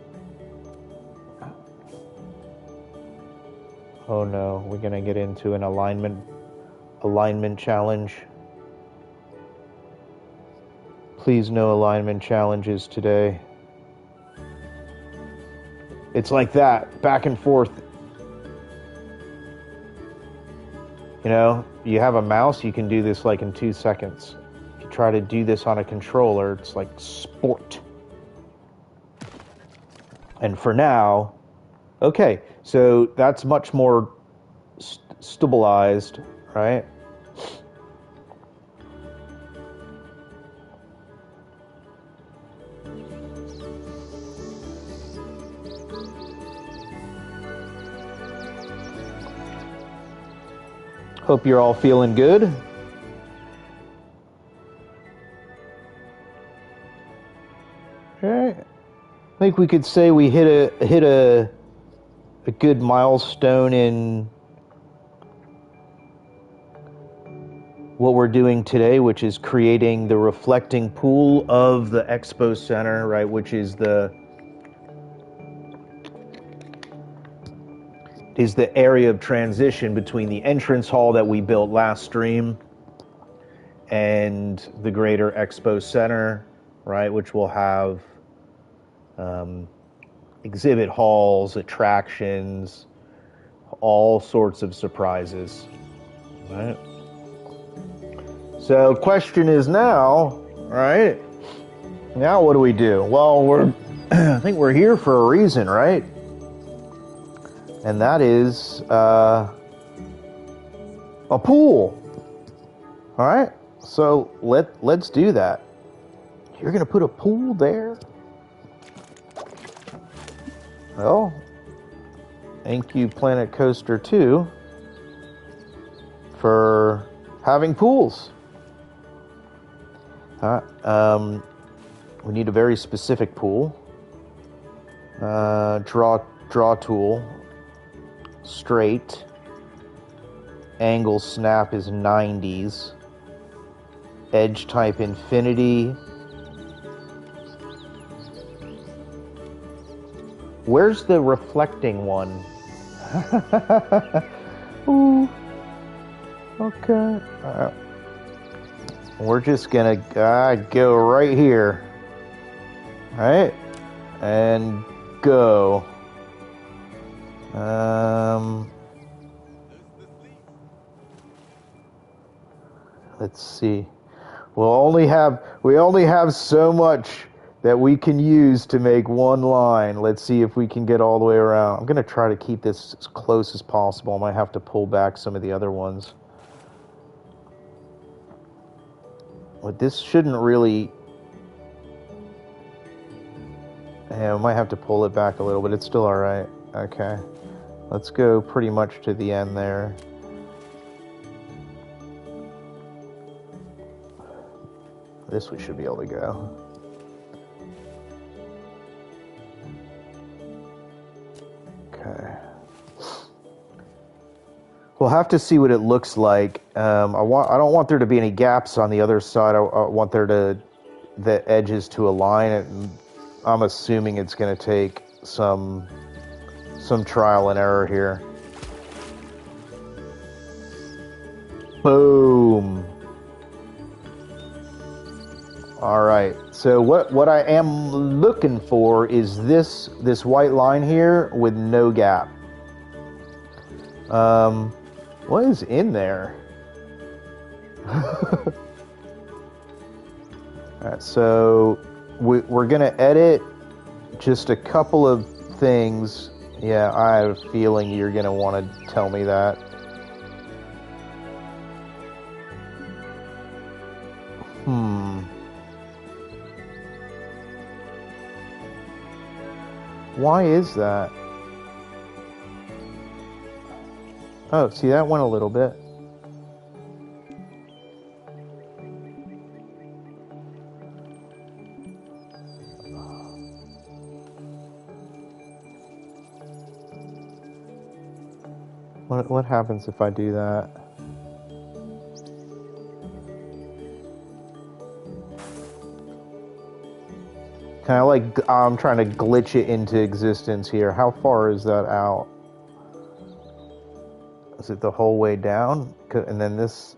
Oh no, we're gonna get into an alignment challenge. Please, no alignment challenges today. It's like that, back and forth. You know, you have a mouse, you can do this like in 2 seconds. If you try to do this on a controller, it's like sport. And for now, okay, so that's much more stabilized, right? Hope you're all feeling good. Okay. I think we could say we hit a good milestone in what we're doing today, which is creating the reflecting pool of the Expo Center, right? Which is the area of transition between the entrance hall that we built last stream and the greater Expo Center, right? Which will have exhibit halls, attractions, all sorts of surprises, right? So, question is now, right? Now, what do we do? Well, I think we're here for a reason, right? And that is a pool. All right. So let's do that. You're gonna put a pool there? Well, thank you, Planet Coaster 2, for having pools. We need a very specific pool. Draw tool. Straight. Angle snap is 90s. Edge type infinity. Where's the reflecting one? Ooh. Okay. We're just gonna go right here. Right? And go. Let's see. We only have so much that we can use to make one line. Let's see if we can get all the way around. I'm going to try to keep this as close as possible. I might have to pull back some of the other ones. But this shouldn't really... Yeah, we might have to pull it back a little, but it's still alright. Okay. Let's go pretty much to the end there. This we should be able to go. Okay. We'll have to see what it looks like. I don't want there to be any gaps on the other side. I want the edges to align. And I'm assuming it's going to take some trial and error here. Boom. All right. So what I am looking for is this white line here with no gap. What is in there? All right, so we're gonna edit just a couple of things. Yeah, I have a feeling you're gonna want to tell me that. Why is that? Oh, see, that went a little bit. What happens if I do that? I'm trying to glitch it into existence here. How far is that out? Is it the whole way down? And then this...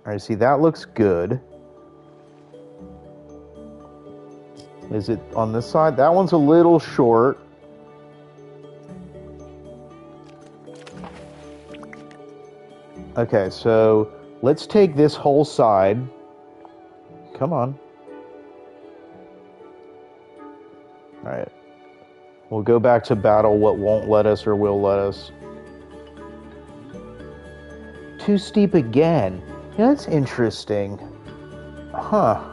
Alright, see, that looks good. Is it on this side? That one's a little short. Okay, so let's take this whole side. Come on. Alright. We'll go back to battle what won't let us or will let us. Too steep again. Yeah, that's interesting. Huh.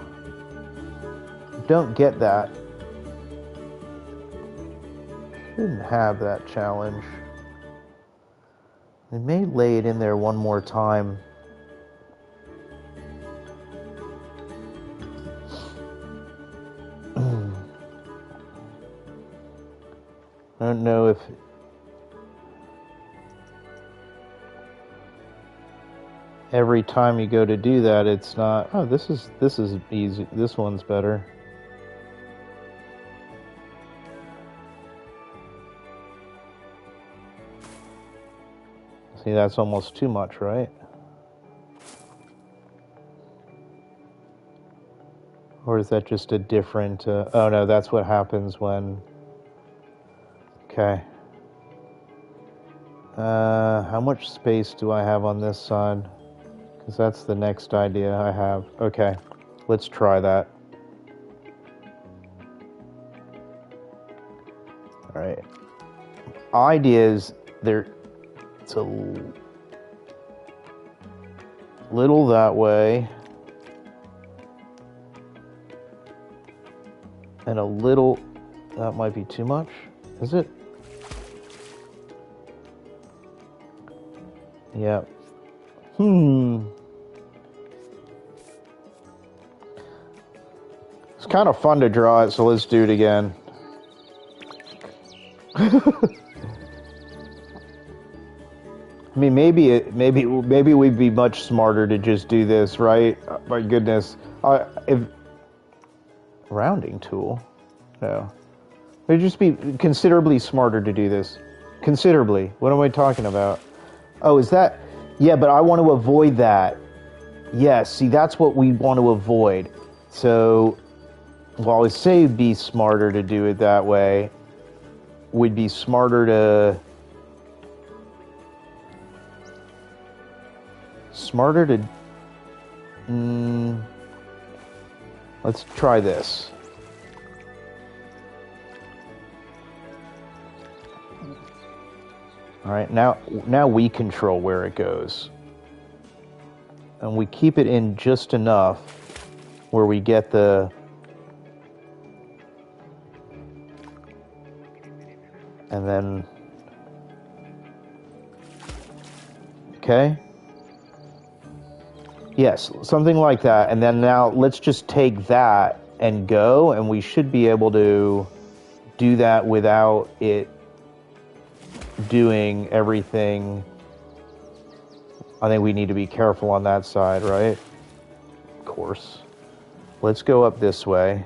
Don't get that. Shouldn't have that challenge. They may lay it in there one more time. don't know if... Every time you go to do that, it's not... Oh, this is easy. This one's better. See, that's almost too much, right? Or is that just a different... oh, no, that's what happens when... Okay. How much space do I have on this side? Because that's the next idea I have. Okay, let's try that. All right. Idea is it's a little that way. And a little, that might be too much. Is it? Yeah. It's kind of fun to draw it, so let's do it again. I mean, maybe we'd be much smarter to just do this, right? My goodness. If rounding tool? No. It'd just be considerably smarter to do this. Considerably. What am I talking about? Oh, is that... Yeah, but I want to avoid that. Yes, see, that's what we want to avoid. So, while I say it'd be smarter to do it that way, would be smarter to... let's try this. All right, now we control where it goes. And we keep it in just enough where we get the... And then... Okay? Yes, something like that. And then now let's just take that and go, and we should be able to do that without it doing everything. I think we need to be careful on that side, right? Of course. Let's go up this way.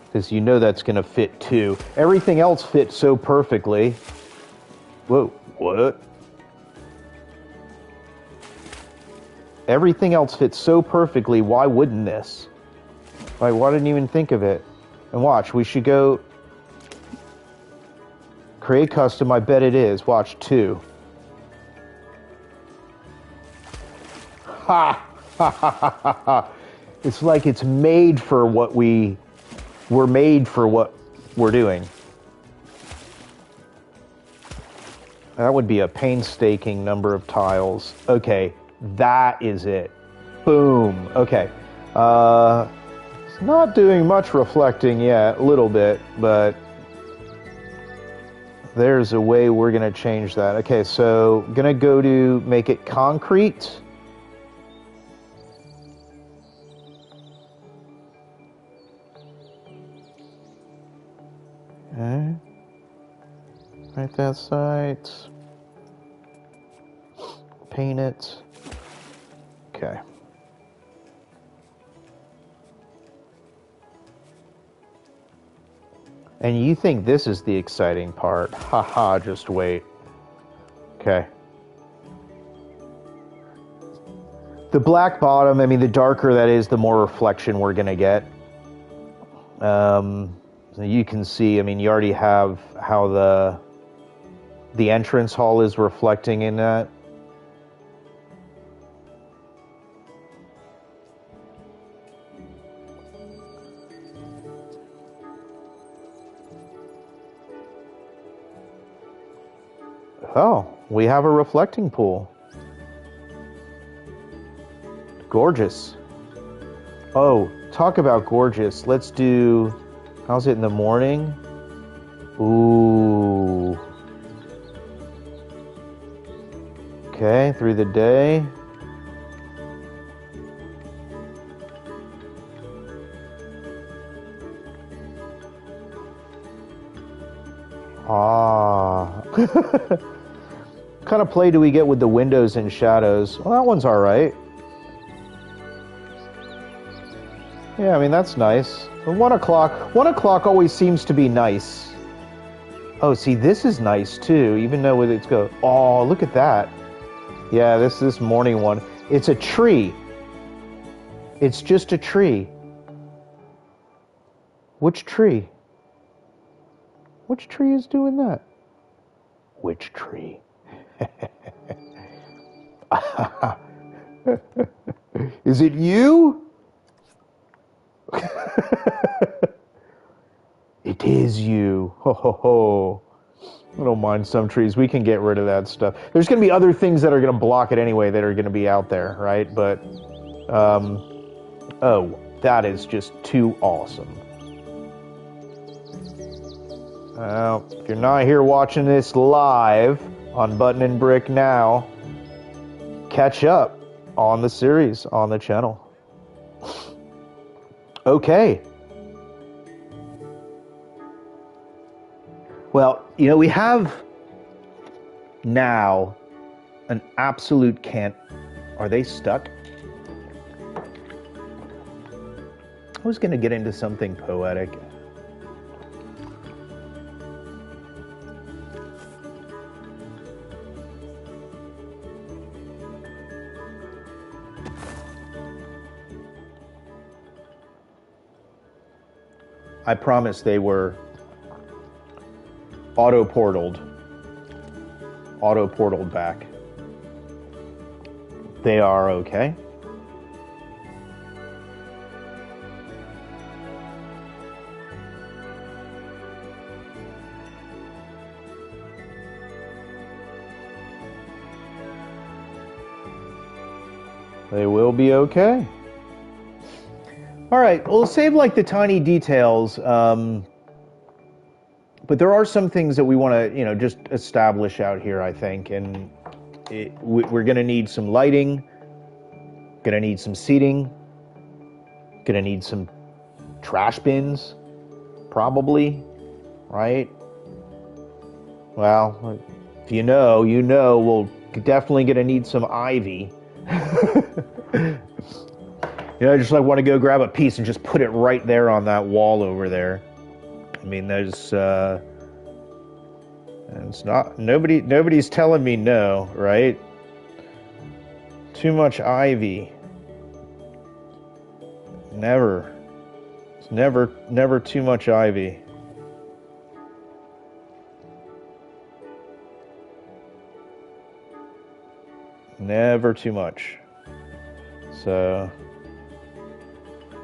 Because you know that's going to fit too. Everything else fits so perfectly. Whoa, what? Everything else fits so perfectly, why wouldn't this? Like, why didn't I even think of it? And watch, we should go... Create custom, I bet it is. Watch, 2. Ha! Ha ha ha ha ha! It's like it's made for what we're made for what we're doing. That would be a painstaking number of tiles. Okay. That is it. Boom. Okay. It's not doing much reflecting yet, a little bit, but there's a way we're going to change that. Okay, so I'm going to go to make it concrete. Okay. Right that side. Paint it. Okay. And you think this is the exciting part. Haha, just wait. Okay. The black bottom, I mean, the darker that is, the more reflection we're going to get. So you can see, I mean, you already have how the entrance hall is reflecting in that. Oh, we have a reflecting pool. Gorgeous. Oh, talk about gorgeous. Let's do... How's it in the morning? Ooh. Okay, through the day. Ah. What kind of play do we get with the windows and shadows? Well, that one's all right. Yeah, I mean, that's nice. But 1 o'clock, 1 o'clock always seems to be nice. Oh, see, this is nice too, even though with it's go. Oh, look at that. Yeah, this morning one. It's a tree. It's just a tree. Which tree? Which tree is doing that? Which tree? Is it you? It is you. Ho ho ho. I don't mind some trees. We can get rid of that stuff. There's going to be other things that are going to block it anyway that are going to be out there, right? But, oh, that is just too awesome. If you're not here watching this live on Button and Brick now, catch up on the series on the channel. Okay. Well, you know, we have now an absolute can't. Are they stuck? I was going to get into something poetic. I promise they were auto-portaled back. They are okay. They will be okay. All right, we'll save like the tiny details, but there are some things that we want to, you know, just establish out here, I think, and we're going to need some lighting, going to need some seating, going to need some trash bins, probably, right? Well, if you know, we're definitely going to need some ivy. You know, I just like want to go grab a piece and just put it right there on that wall over there. I mean, there's, it's not, nobody's telling me no, right? Too much ivy. Never. It's never too much ivy. Never too much. So,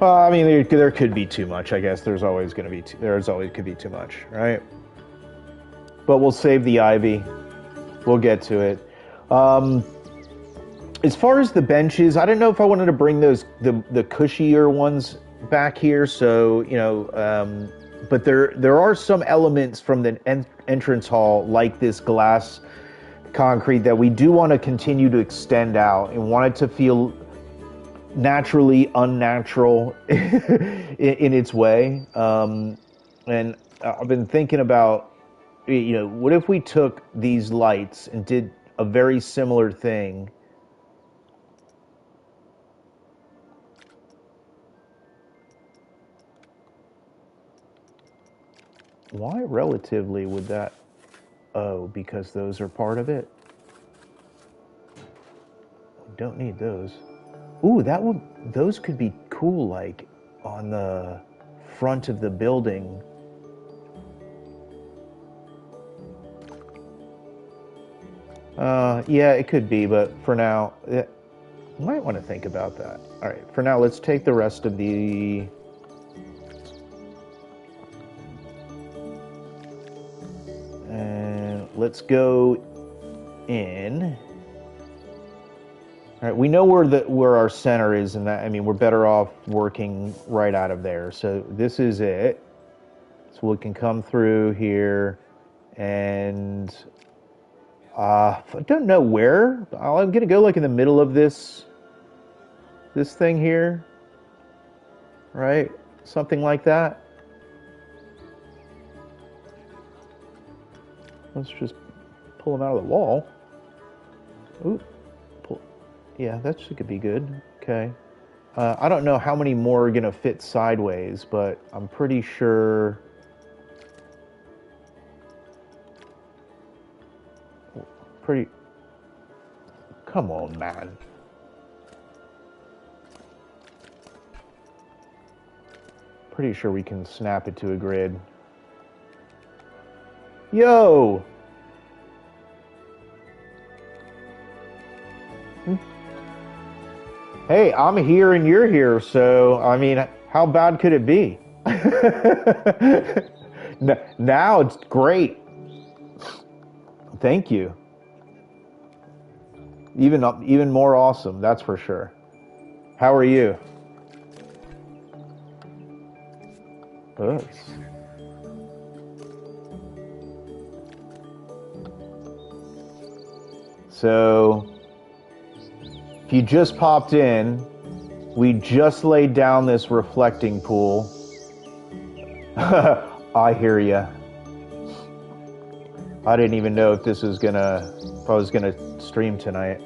well, I mean, there could be too much. I guess there's always could be too much, right? But we'll save the ivy. We'll get to it. As far as the benches, I don't know if I wanted to bring those the cushier ones back here. So you know, but there are some elements from the entrance hall, like this glass concrete, that we do want to continue to extend out and want it to feel naturally unnatural in its way. And I've been thinking about, you know, what if we took these lights and did a very similar thing? Why relatively would that? Oh, because those are part of it. We don't need those. Ooh, those could be cool, like on the front of the building. Yeah, it could be, but for now, you might want to think about that. All right, for now, let's take the rest of the... And let's go in. All right, we know where our center is, and that, I mean, we're better off working right out of there. So this is it. So we can come through here, and I don't know where. I'm gonna go like in the middle of this thing here, right? Something like that. Let's just pull them out of the wall. Ooh, pull. Yeah, that should be good. Okay. I don't know how many more are gonna fit sideways, but I'm pretty sure. Pretty. Come on, man. Pretty sure we can snap it to a grid. Yo! Hey, I'm here and you're here, so I mean, how bad could it be? Now it's great. Thank you. Even more awesome, that's for sure. How are you? Oops. So, if you just popped in, we just laid down this reflecting pool. I hear ya. I didn't even know if if I was gonna stream tonight.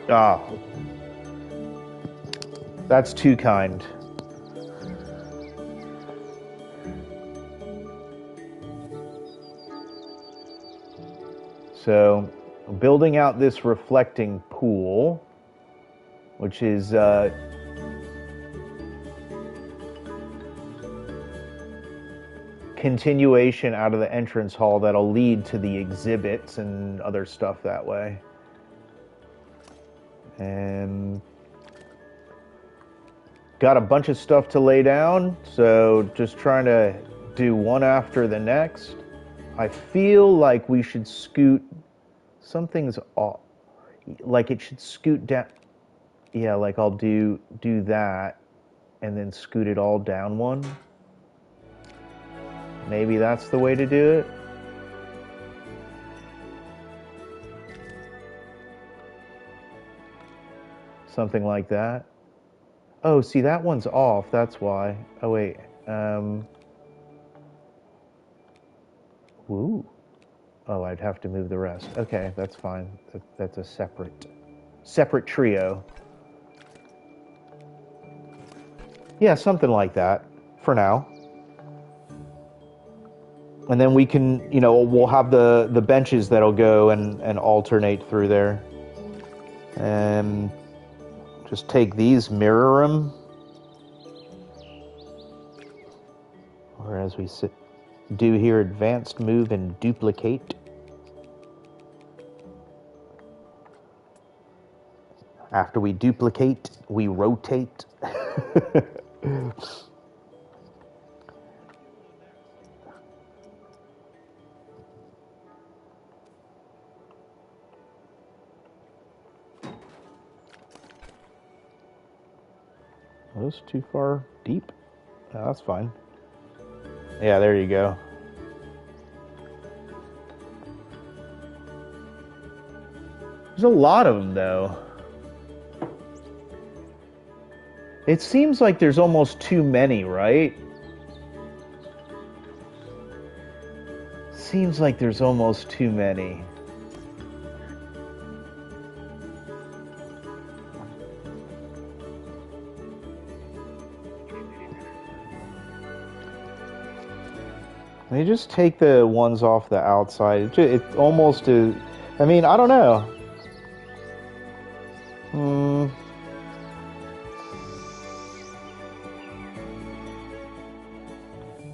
Ah, that's too kind. So, building out this reflecting pool, which is continuation out of the entrance hall that'll lead to the exhibits and other stuff that way. And got a bunch of stuff to lay down, so just trying to do one after the next. I feel like we should scoot. Something's off. Like it should scoot down. Yeah, like I'll do that, and then scoot it all down one. Maybe that's the way to do it. Something like that. Oh, see, that one's off. That's why. Oh, wait. Ooh. Oh, I'd have to move the rest. Okay, that's fine. That's a separate trio. Yeah, something like that for now. And then we can, we'll have the benches that'll go and alternate through there. And just take these, mirror them. Or as we do here, advanced move and duplicate. After we duplicate, we rotate. Are those too far deep? No, that's fine. Yeah, there you go. There's a lot of them, though. It seems like there's almost too many, right? Seems like there's almost too many. They just take the ones off the outside. It almost is. I mean, I don't know.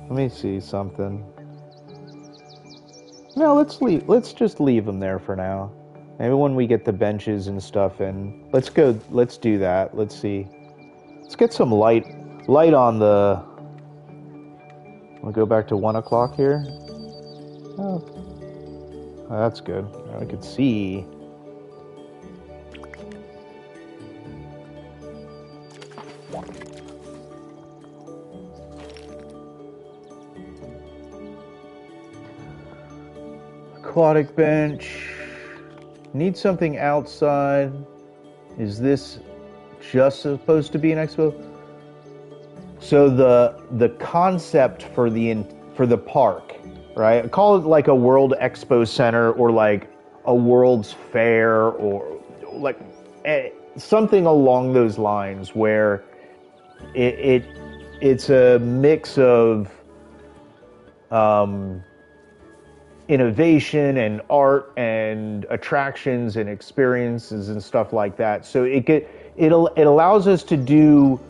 Let me see something. No, let's just leave them there for now. Maybe when we get the benches and stuff in, let's do that. Let's see. Let's get some light on the. We'll go back to 1 o'clock here. Oh, that's good. I could see. aquatic bench. Need something outside. Is this just supposed to be an expo? So the concept for the park, right? Call it like a World Expo Center or like a World's Fair or like something along those lines where it's a mix of innovation and art and attractions and experiences and stuff like that. So it allows us to do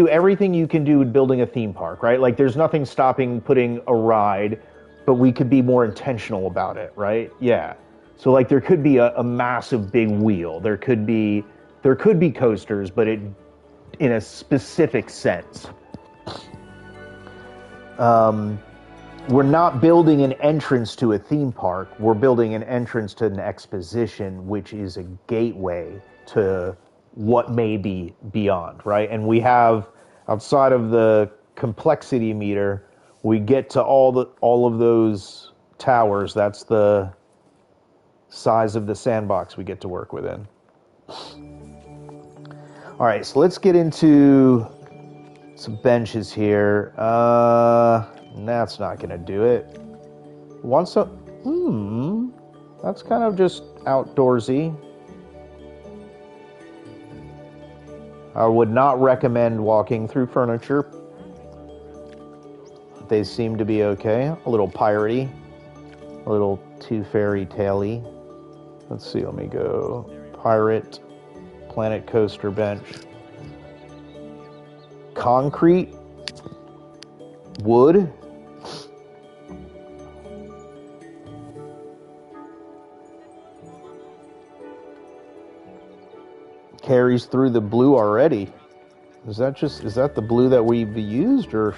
everything you can do with building a theme park, right? Like there's nothing stopping putting a ride, but we could be more intentional about it, right? Yeah. So like there could be a massive big wheel. There could be coasters, but in a specific sense. We're not building an entrance to a theme park. We're building an entrance to an exposition, which is a gateway to what may be beyond, right? And we have, outside of the complexity meter, we get to all of those towers. That's the size of the sandbox we get to work within. All right, so let's get into some benches here. That's not gonna do it. That's kind of just outdoorsy. I would not recommend walking through furniture. They seem to be okay. A little piratey, a little too fairy tale-y. Let's see, let me go. Pirate, Planet Coaster bench. Concrete, wood. Carries through the blue already. Is that the blue that we've used, or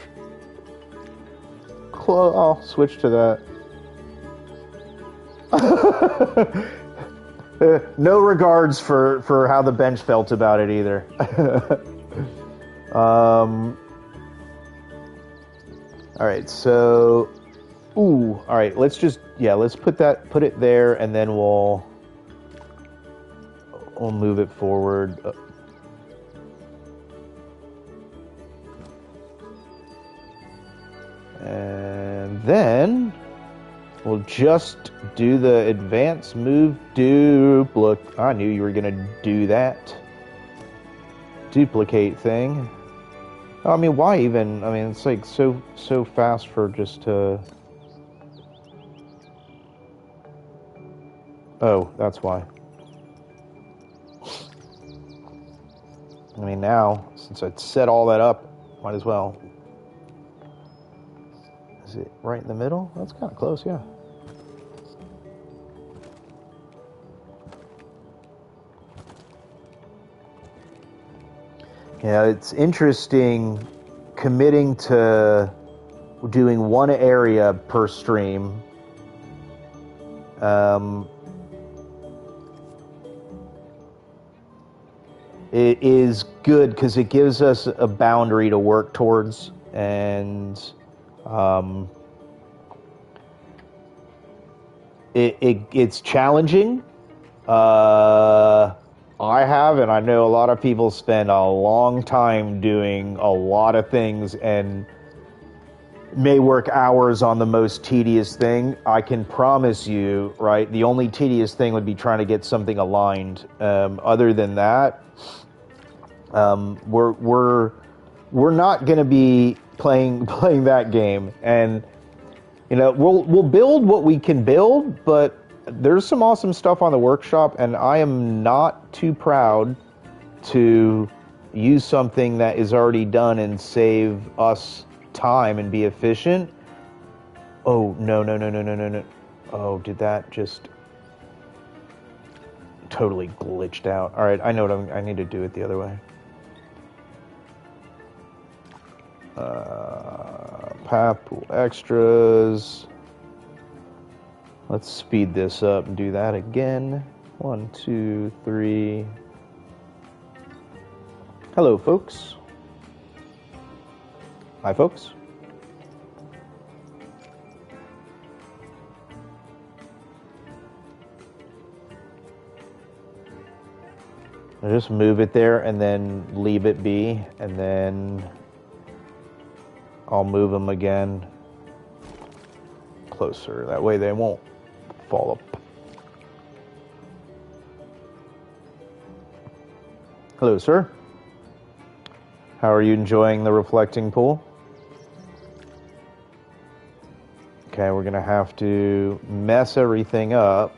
I'll switch to that. No regards for how the bench felt about it either. All right, so all right, let's put it there, and then we'll move it forward. And then we'll just do the advance move duplicate. I knew you were going to do that. Duplicate thing. I mean, why even? I mean, it's like so fast for just to... Oh, that's why. I mean, now, since I set all that up, might as well. Is it right in the middle? That's kind of close, yeah. Yeah, it's interesting committing to doing one area per stream. It is good because it gives us a boundary to work towards, and it's challenging. And I know a lot of people spend a long time doing a lot of things and may work hours on the most tedious thing. I can promise you, right, the only tedious thing would be trying to get something aligned. Other than that, we're not going to be playing that game. And we'll build what we can build, but there's some awesome stuff on the workshop, and I am not too proud to use something that is already done and save us time and be efficient. Oh, no. Oh, did that just totally glitched out? All right, I know what I need to do it the other way. Path pool extras. Let's speed this up and do that again. 1, 2, 3. Hello, folks. Hi, folks. I'll just move it there and then leave it be, and then I'll move them again closer. That way they won't fall up. Hello, sir. How are you enjoying the reflecting pool? Okay, we're gonna have to mess everything up.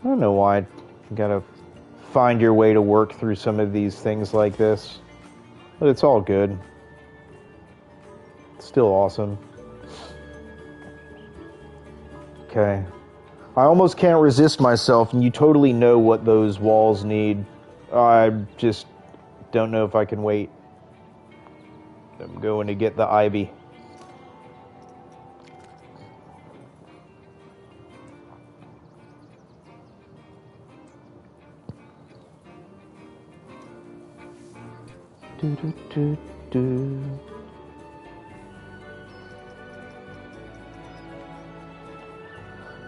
I don't know why. You gotta find your way to work through some of these things like this. But it's all good. It's still awesome. Okay. I almost can't resist myself, and you totally know what those walls need. I just don't know if I can wait. I'm going to get the ivy. Do, do, do, do.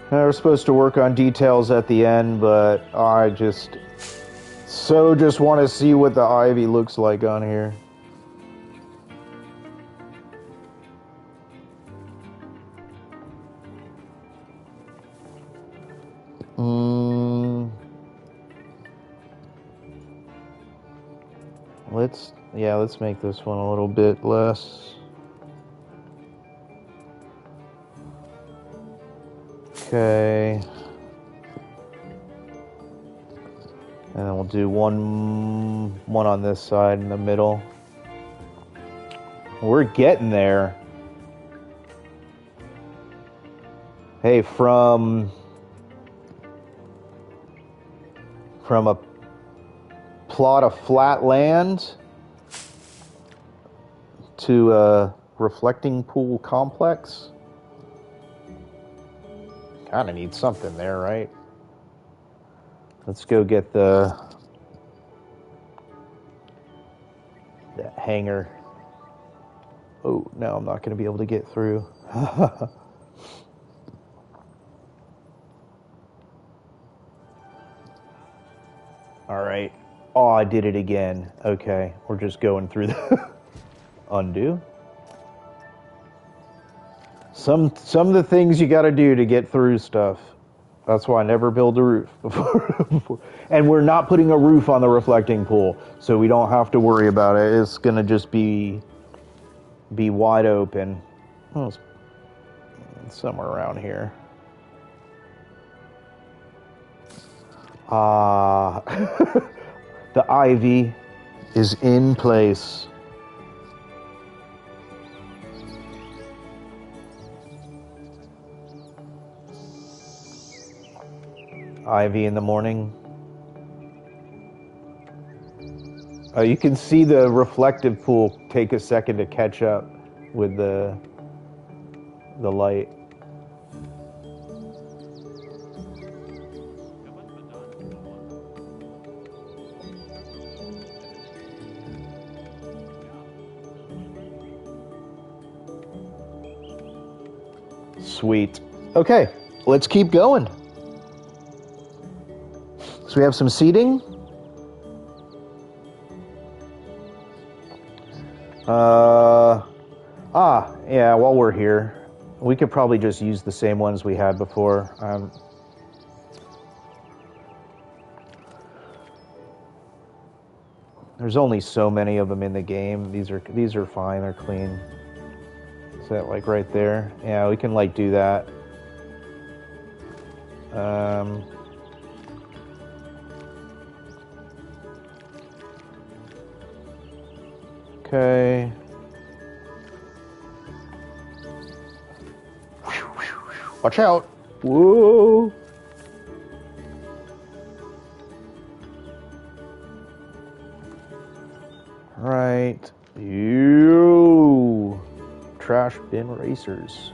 We're supposed to work on details at the end, but I just want to see what the ivy looks like on here. Let's make this one a little bit less. Okay. And then we'll do one on this side in the middle. We're getting there. Hey, from a plot of flat land to a reflecting pool complex. Kind of need something there, right? Let's go get the hanger. Oh, no, I'm not going to be able to get through. All right. Oh, I did it again. Okay, we're just going through the undo. Some of the things you got to do to get through stuff. That's why I never build a roof before. And we're not putting a roof on the reflecting pool, so we don't have to worry about it. It's gonna just be wide open. Oh, it's somewhere around here. The ivy is in place. Ivy in the morning. Oh, you can see the reflective pool take a second to catch up with the light. Sweet. Okay, let's keep going. So we have some seating. Yeah, while we're here, we could probably just use the same ones we had before. There's only so many of them in the game. These are fine, they're clean. Is that like right there? Yeah, we can like do that. Okay. Watch out. Whoa. Right. You. Trash bin racers.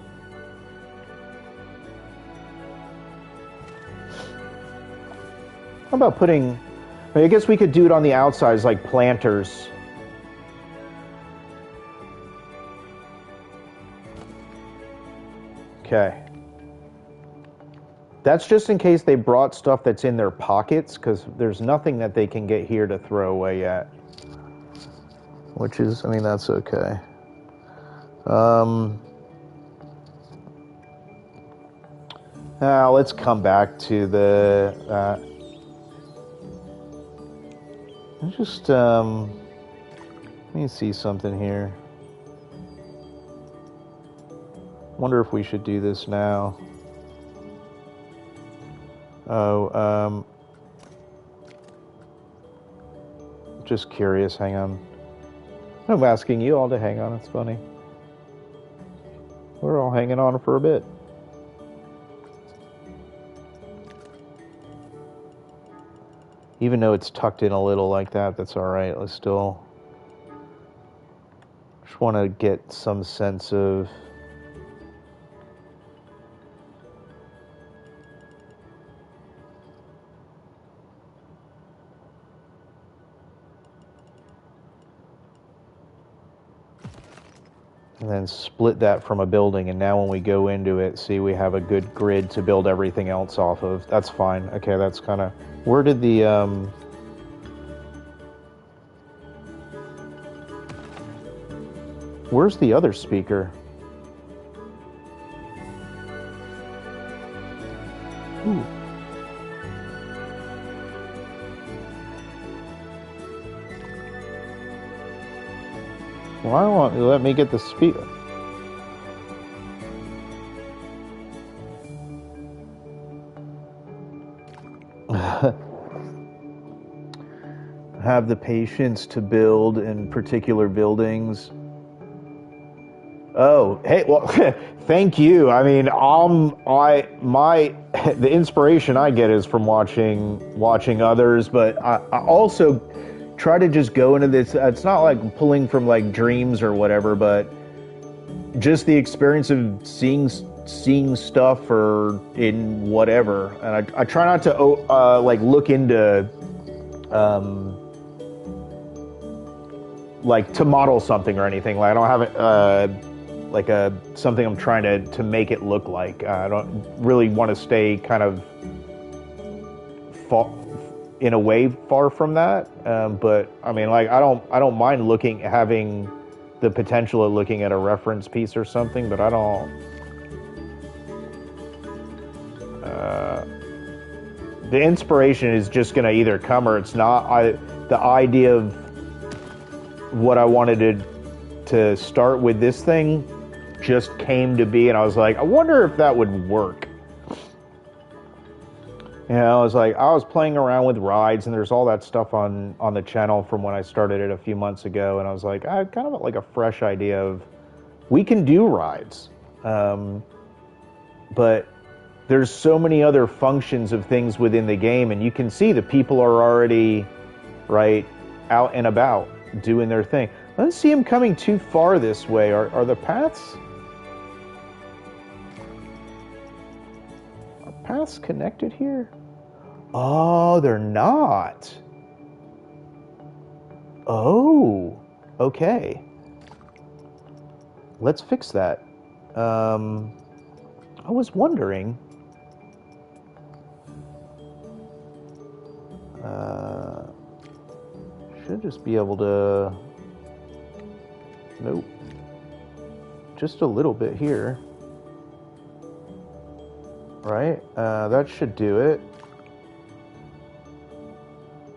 How about putting... I guess we could do it on the outsides like planters. Okay. That's just in case they brought stuff that's in their pockets, because there's nothing that they can get here to throw away yet. Which is, I mean, that's okay. Let's come back to the... let me see something here. Wonder if we should do this now. Oh, just curious, hang on. I'm asking you all to hang on, it's funny. We're all hanging on for a bit. Even though it's tucked in a little like that, that's alright. Let's still... just want to get some sense of... and then split that from a building, and now when we go into it, see, we have a good grid to build everything else off of. That's fine. Okay, that's kind of... where did the... where's the other speaker? Ooh. Why won't you let me get the speaker? Have the patience to build in particular buildings. Oh, hey, well, thank you. I mean, the inspiration I get is from watching others, but I also try to just go into this. It's not like pulling from like dreams or whatever, but just the experience of seeing stuff or in whatever. And I try not to like look into like to model something or anything. Like I don't have it like something I'm trying to make it look like. I don't really want to stay kind of in a way far from that. But I mean, like I don't mind having the potential of looking at a reference piece or something, but I don't. The inspiration is just gonna either come or it's not. The idea of what I wanted to start with this thing just came to be, and I was like, I wonder if that would work. You know, I was playing around with rides, and there's all that stuff on the channel from when I started it a few months ago, and I was like, I had kind of like a fresh idea of, we can do rides, but there's so many other functions of things within the game, and you can see the people are already, right, out and about, doing their thing. I don't see them coming too far this way. Are the paths... are paths connected here? Oh, they're not. Oh, okay. Let's fix that. I was wondering... should just be able to... nope. Just a little bit here. Right? That should do it.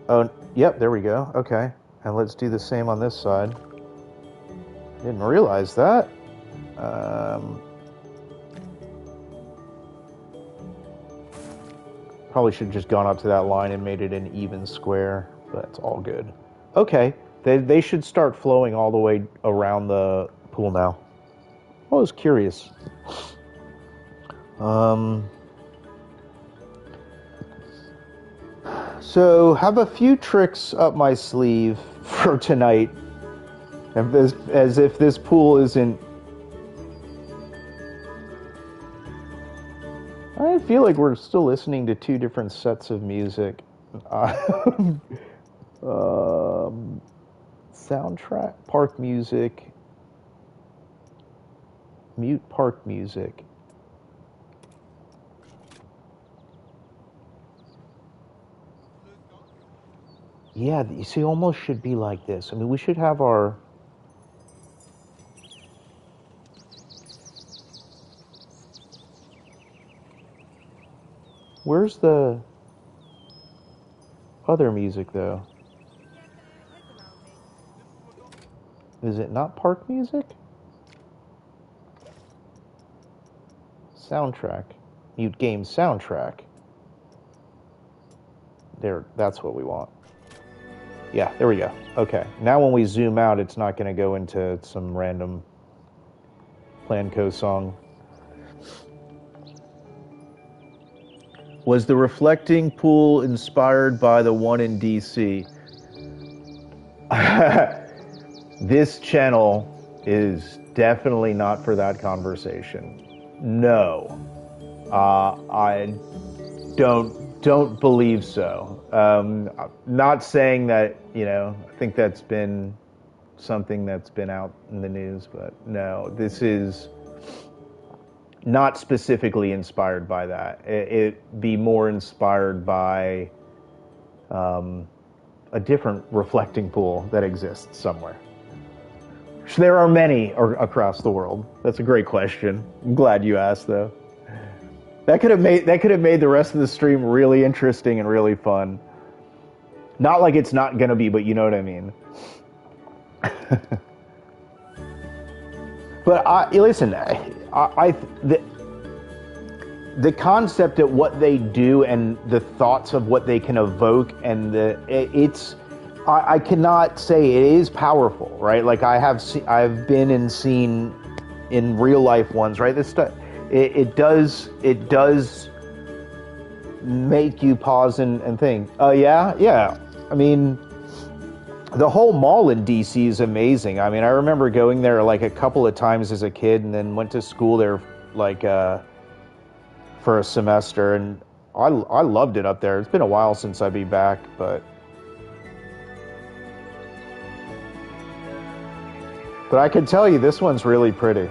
Oh, yep, there we go. Okay. And let's do the same on this side. Didn't realize that. Probably should have just gone up to that line and made it an even square, but it's all good. Okay, they should start flowing all the way around the pool now. I was curious. So, have a few tricks up my sleeve for tonight, as if this pool isn't... I feel like we're still listening to two different sets of music. Soundtrack, park music, mute park music. Yeah, you see, almost should be like this. I mean, we should have our... Where's the other music, though? Is it not park music? Soundtrack. Mute game soundtrack. There, that's what we want. Yeah, there we go. Okay, now when we zoom out, it's not going to go into some random Planco song. Was the reflecting pool inspired by the one in DC? This channel is definitely not for that conversation. No, I don't believe so. Not saying that, you know, I think that's been something that's been out in the news, but no, this is not specifically inspired by that. It be more inspired by a different reflecting pool that exists somewhere. There are many across the world. That's a great question. I'm glad you asked, though. That could have made the rest of the stream really interesting and really fun. Not like it's not gonna be, but you know what I mean. But listen, the concept of what they do and the thoughts of what they can evoke, and I cannot say it is powerful, right? Like I've been and seen in real life ones, right? This stuff, it does make you pause and think. Oh yeah. I mean, the whole mall in DC is amazing. I mean, I remember going there like a couple of times as a kid, and then went to school there like for a semester, and I loved it up there. It's been a while since I'd be back, but I can tell you this one's really pretty.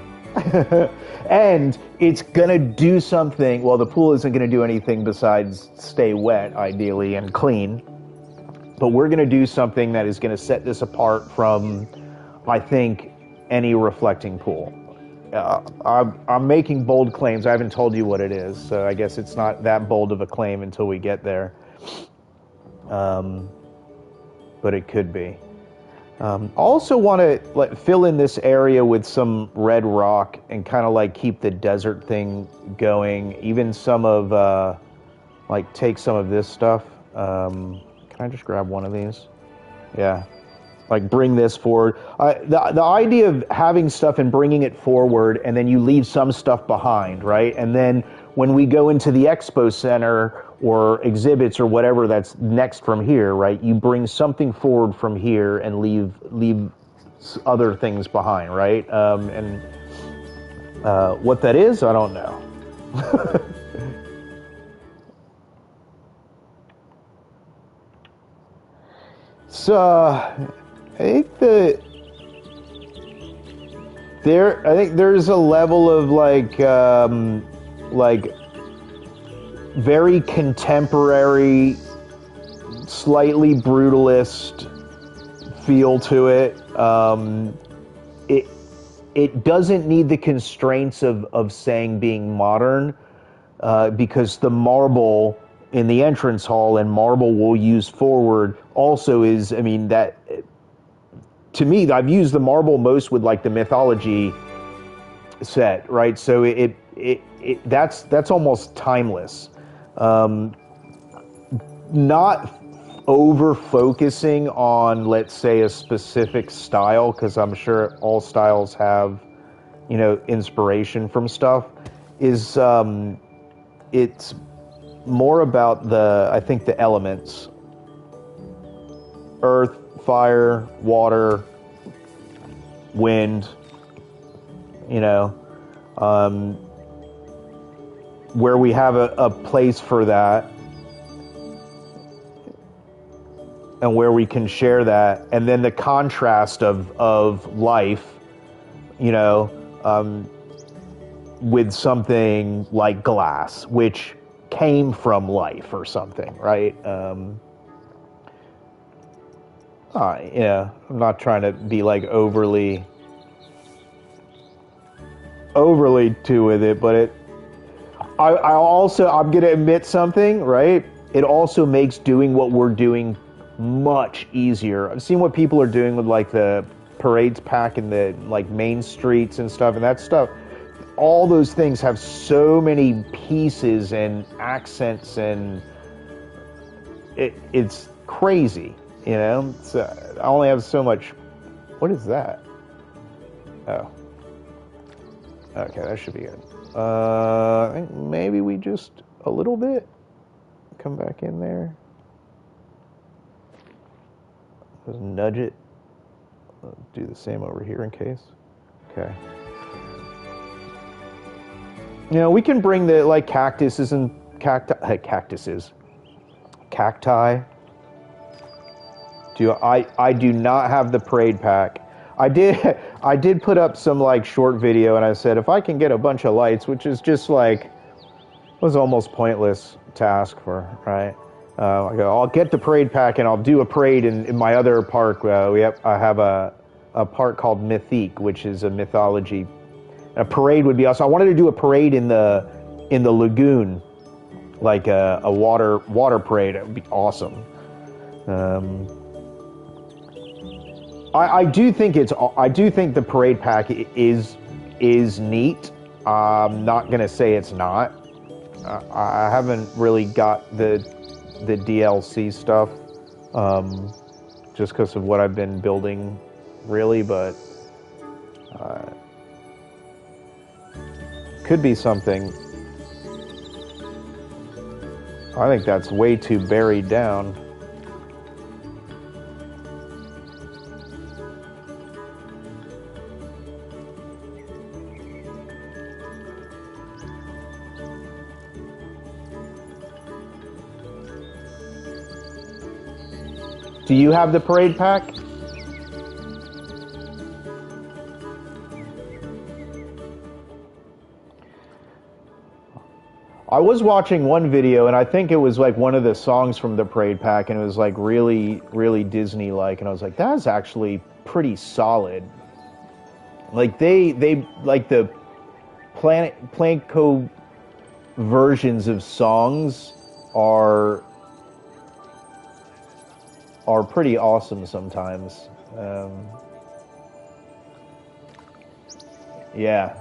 And it's gonna do something. Well, the pool isn't gonna do anything besides stay wet, ideally, and clean. But we're gonna do something that is gonna set this apart from, I think, any reflecting pool. I'm making bold claims. I haven't told you what it is, so I guess it's not that bold of a claim until we get there. But it could be. Also want to fill in this area with some red rock and kind of like keep the desert thing going. Even some of, take some of this stuff. Can I just grab one of these? Yeah. Like bring this forward. The idea of having stuff and bringing it forward, and then you leave some stuff behind, right? And then when we go into the Expo Center or exhibits or whatever that's next from here, right? You bring something forward from here and leave other things behind, right? And what that is, I don't know. So I think there's a level of like very contemporary, slightly brutalist feel to it. It doesn't need the constraints of saying being modern, because the marble in the entrance hall and marble we'll use forward also is, I mean, that to me, I've used the marble most with like the mythology set, right? So that's almost timeless. Not over focusing on, let's say, a specific style, because I'm sure all styles have, you know, inspiration from stuff. It's more about I think the elements: earth, fire, water, wind, you know, where we have a place for that and where we can share that. And then the contrast of life, you know, with something like glass, which came from life or something, right? Yeah, I'm not trying to be like overly too with it, but I'm gonna admit something, right? It also makes doing what we're doing much easier. I've seen what people are doing with like the parades pack and the like main streets and stuff, and that stuff. All those things have so many pieces and accents, and it's crazy, you know. So I only have so much. What is that? Oh, okay, that should be good. I think maybe we just a little bit come back in there. Just nudge it. Do the same over here in case. Okay. You know, we can bring the like cactuses and cacti. I do not have the parade pack. I did put up some like short video, and I said if I can get a bunch of lights, which is just like was almost pointless to ask for, right? I go, I'll get the parade pack and I'll do a parade in my other park. I have a park called Mythique, which is a mythology. A parade would be awesome. I wanted to do a parade in the lagoon, like a water parade. It would be awesome. I do think the parade pack is neat. I'm not gonna say it's not. I haven't really got the DLC stuff, just because of what I've been building, really. But could be something. I think that's way too buried down. Do you have the parade pack? I was watching one video, and I think it was like one of the songs from the parade pack, and it was like really, really Disney-like, and I was like, that's actually pretty solid. Like they like the Planco versions of songs are pretty awesome sometimes. Yeah.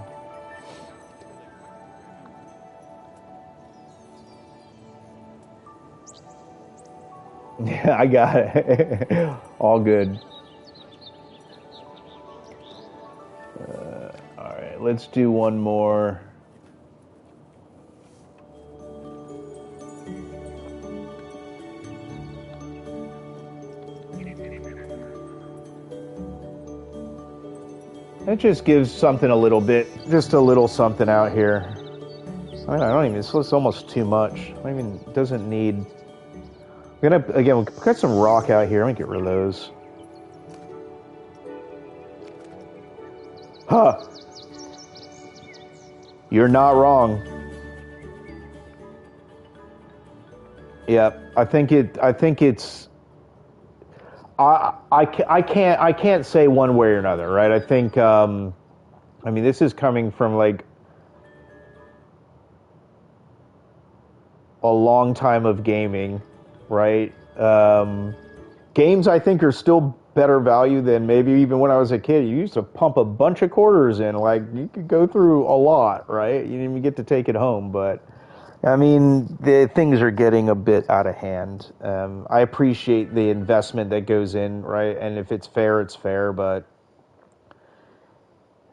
Yeah, I got it. All good. All right, let's do one more. It just gives something a little bit, just a little something out here. I don't even, it's almost too much. I mean, it doesn't need. We'll got some rock out here. Let me get rid of those. Huh. You're not wrong. Yeah, I think it's. I can't say one way or another, right? I think. I mean, this is coming from like a long time of gaming, right? Games I think are still better value than maybe even when I was a kid. You used to pump a bunch of quarters in, like you could go through a lot, right? You didn't even get to take it home, but I mean, the things are getting a bit out of hand. I appreciate the investment that goes in, right? And if it's fair, it's fair, but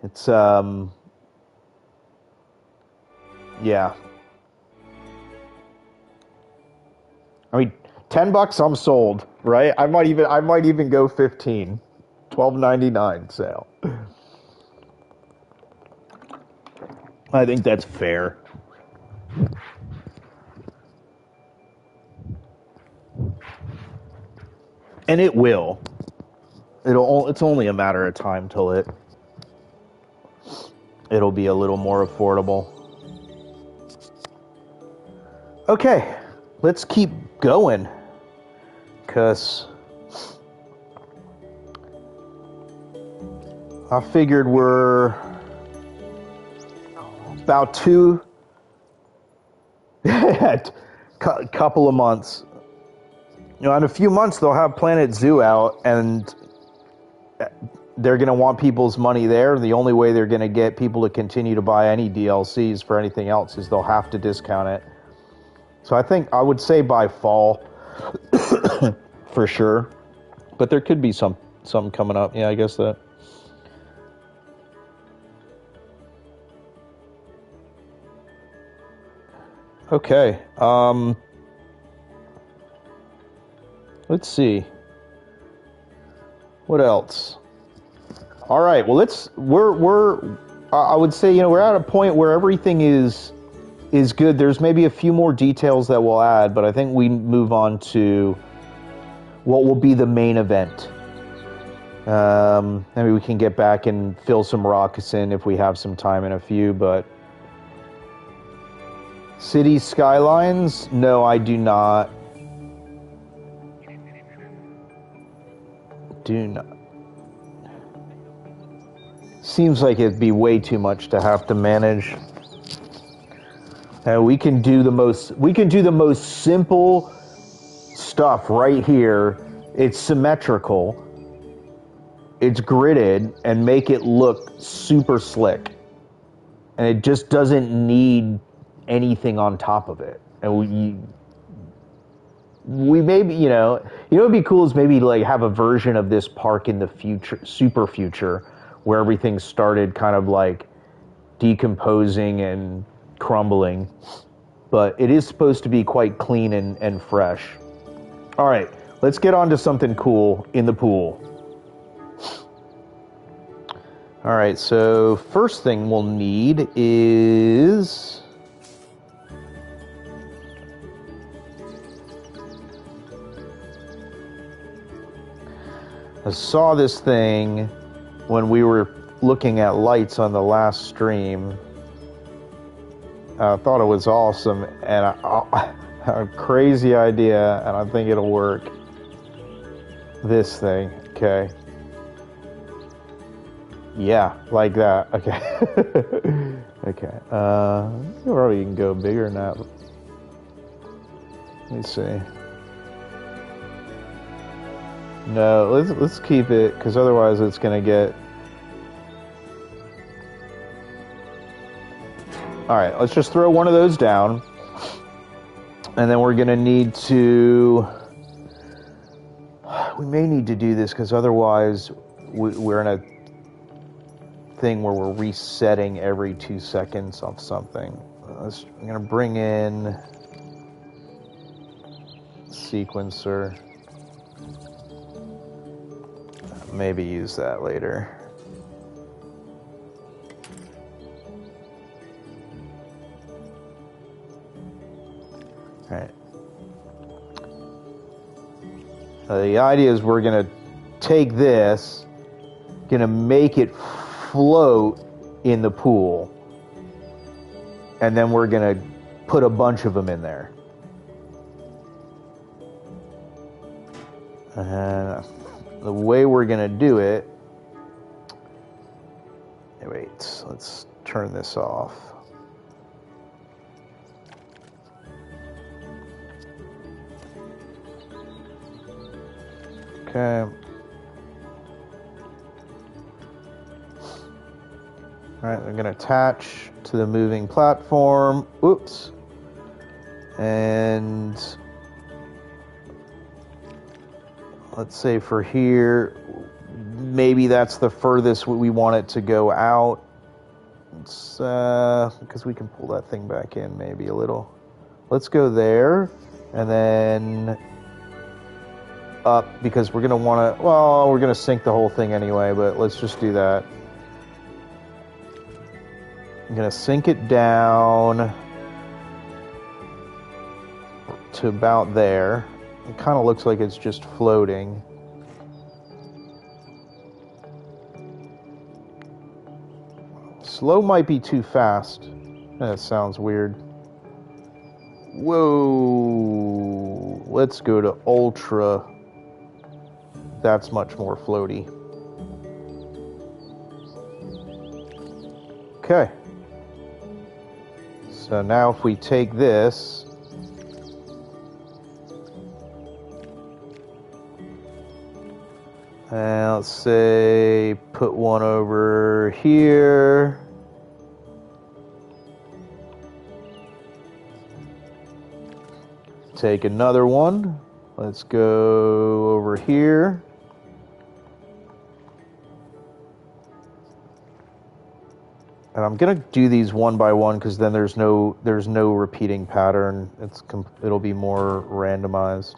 it's yeah. I mean, $10 I'm sold, right? I might even go 15. $12.99 sale. I think that's fair. And it will. It's only a matter of time till it'll be a little more affordable. Okay, let's keep going, cause I figured we're about couple of months. You know, in a few months they'll have Planet Zoo out, and they're going to want people's money there. The only way they're going to get people to continue to buy any DLCs for anything else is they'll have to discount it. So I would say by fall, for sure. But there could be some coming up. Yeah, I guess that. Okay. Let's see. What else? All right. Well, I would say, you know, we're at a point where everything is good. There's maybe a few more details that we'll add, but I think we move on to what will be the main event. Maybe we can get back and fill some rocks in if we have some time in a few, but city skylines? No, I do not. Seems like it'd be way too much to have to manage. We can do the most simple stuff right here. It's symmetrical. It's gridded and make it look super slick. And it just doesn't need anything on top of it. And we maybe, you know what'd be cool is maybe like have a version of this park in the future, super future, where everything started kind of like decomposing and crumbling. But it is supposed to be quite clean and fresh. All right, let's get on to something cool in the pool. All right, so first thing we'll need is I saw this thing when we were looking at lights on the last stream. I thought it was awesome, and a crazy idea, and I think it'll work. This thing, okay. Yeah, like that, okay. Okay, or you can go bigger than that. Let me see. No, let's keep it, because otherwise it's gonna get. All right, let's just throw one of those down, and then we're gonna need to. We may need to do this because otherwise we're in a thing where we're resetting every 2 seconds of something. I'm gonna bring in sequencer. Maybe use that later. All right. The idea is we're going to take this, going to make it float in the pool, and then we're going to put a bunch of them in there. The way we're going to do it... Wait, let's turn this off. Okay. Alright, I'm going to attach to the moving platform. Oops. And let's say for here, maybe that's the furthest we want it to go out. It's, because we can pull that thing back in maybe a little. Let's go there, and then up, because we're going to want to, well, we're going to sink the whole thing anyway, but let's just do that. I'm going to sink it down to about there. It kind of looks like it's just floating. Slow might be too fast. That sounds weird. Whoa. Let's go to ultra. That's much more floaty. Okay. So now if we take this, and let's say put one over here. Take another one. Let's go over here. And I'm gonna do these one by one because then there's no repeating pattern. It'll be more randomized.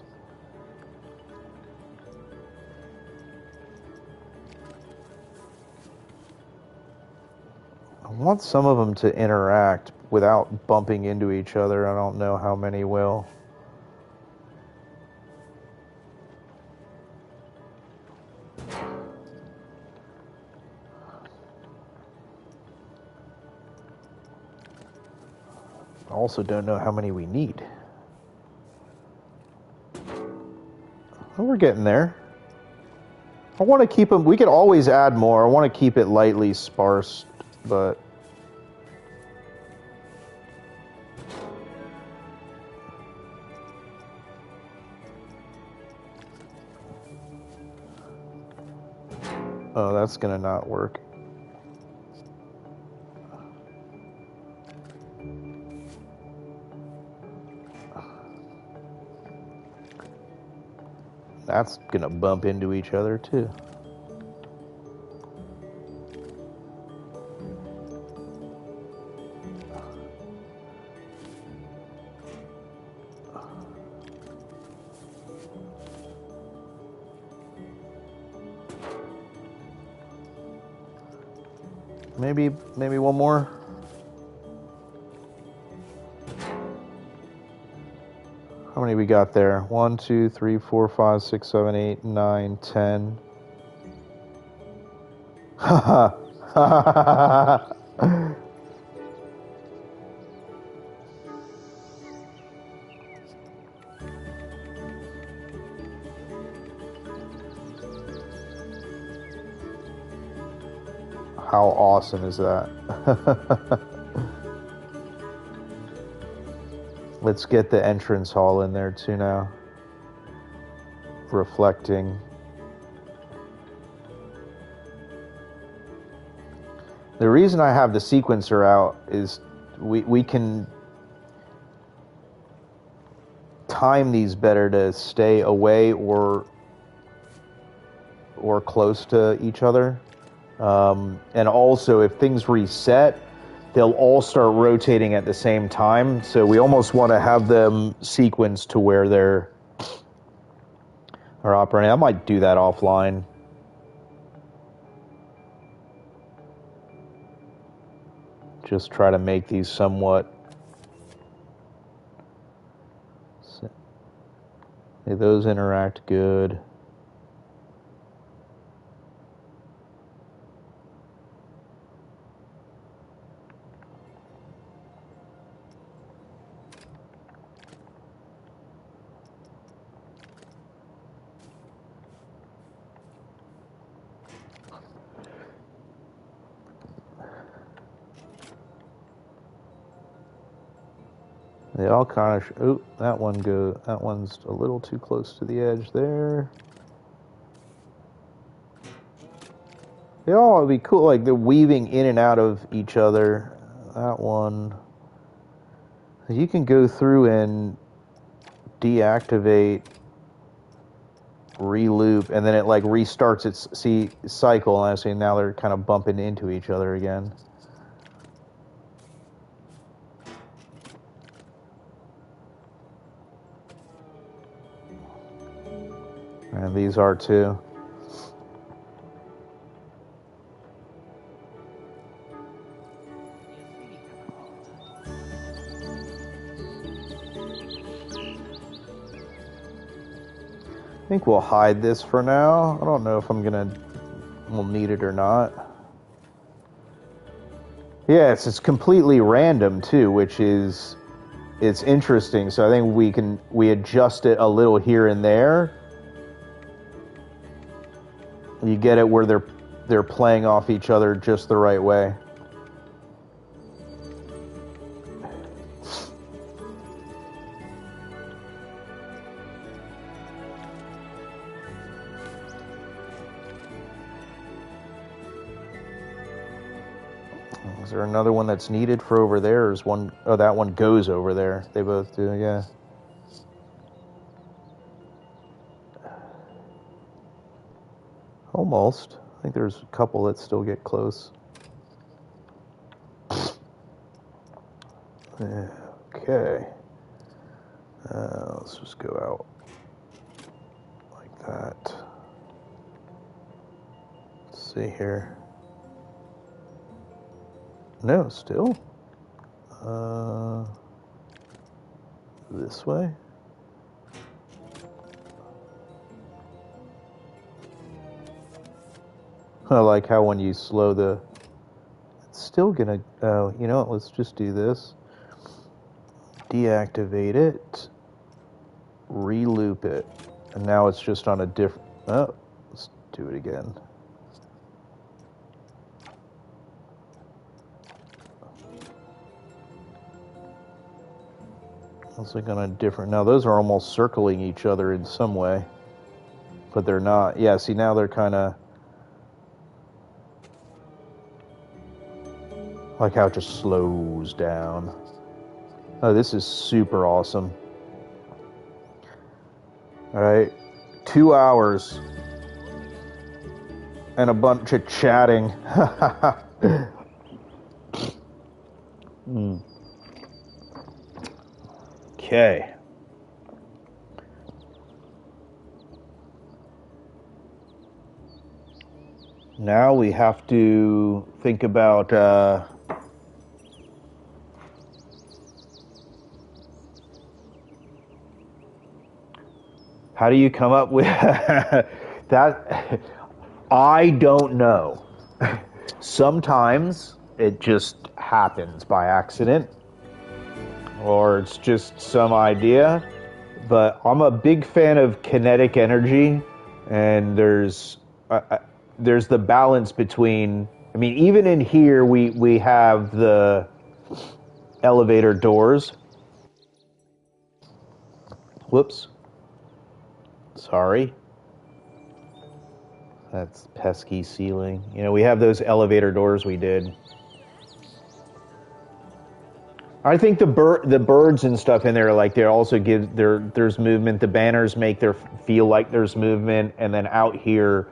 I want some of them to interact without bumping into each other. I don't know how many will. I also don't know how many we need. Well, we're getting there. I want to keep them. We could always add more. I want to keep it lightly sparse, but oh, that's gonna not work. That's gonna bump into each other too. Maybe one more. How many we got there? 1, 2, 3, 4, 5, 6, 7, 8, 9, 10. Haha. How awesome is that? Let's get the entrance hall in there too now. Reflecting. The reason I have the sequencer out is we can time these better to stay away or close to each other. And also, if things reset, they'll all start rotating at the same time. So we almost want to have them sequenced to where they're operating. I might do that offline. Just try to make these somewhat. Those interact good. They all kind of. Oh, that one's a little too close to the edge there. They all would be cool, like they're weaving in and out of each other. That one. You can go through and deactivate, re-loop, and then it like restarts its cycle. And I see now they're kind of bumping into each other again. And these are too. I think we'll hide this for now. I don't know if we'll need it or not. Yeah, it's completely random too, which is, it's interesting. So I think we adjust it a little here and there. You get it where they're playing off each other just the right way. Is there another one that's needed for over there? Or is one? Oh, that one goes over there. They both do, yeah. Almost. I think there's a couple that still get close. Okay. Let's just go out like that. Let's see here. No, still. This way. I like how when you slow the, it's still gonna, oh, you know what, let's just do this. Deactivate it, re-loop it, and now it's just on a different, oh, let's do it again. It's like on a different, now those are almost circling each other in some way, but they're not. Yeah, see, now they're kind of, like how it just slows down. Oh, this is super awesome. All right, 2 hours and a bunch of chatting. Okay. Now we have to think about how do you come up with that? I don't know. Sometimes it just happens by accident, or it's just some idea. But I'm a big fan of kinetic energy, and there's the balance between, I mean, even in here we have the elevator doors. Whoops. Sorry. That's pesky ceiling. You know, we have those elevator doors we did. I think the birds and stuff in there, like, they also give there's movement. The banners make there feel like there's movement, and then out here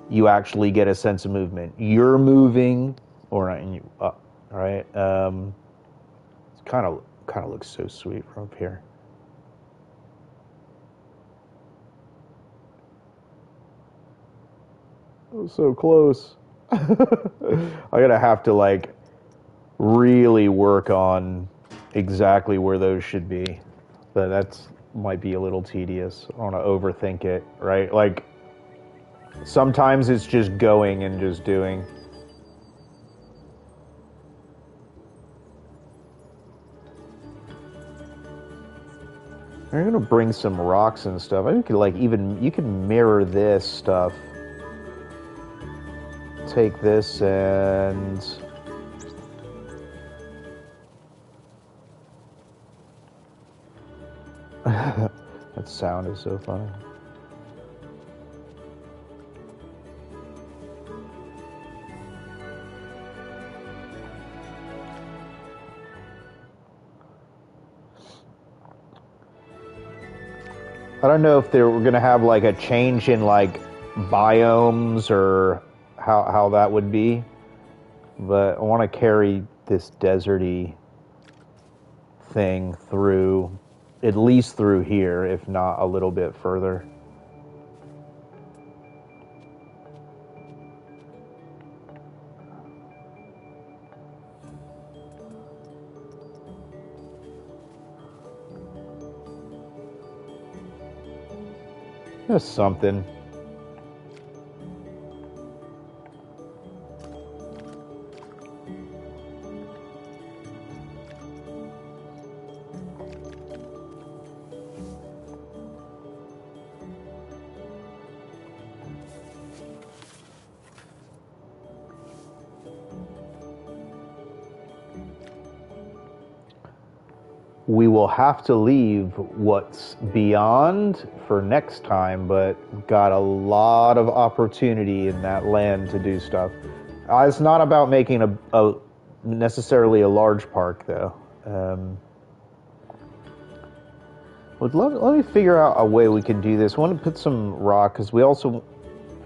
you actually get a sense of movement. You're moving, or not, and you up, right? It's kind of looks so sweet from up here. Oh, so close. I'm gonna have to like really work on exactly where those should be. But that's might be a little tedious. I don't want to overthink it, right? Like, sometimes it's just going and just doing. I'm gonna bring some rocks and stuff. I think like even you can mirror this stuff. Take this and that sound is so funny. I don't know if we're gonna have like a change in like biomes or how that would be, but I want to carry this deserty thing through, at least through here, if not a little bit further. Just something. We will have to leave what's beyond for next time, but got a lot of opportunity in that land to do stuff. It's not about making a necessarily a large park, though. Let me figure out a way we can do this. I want to put some rock, because we also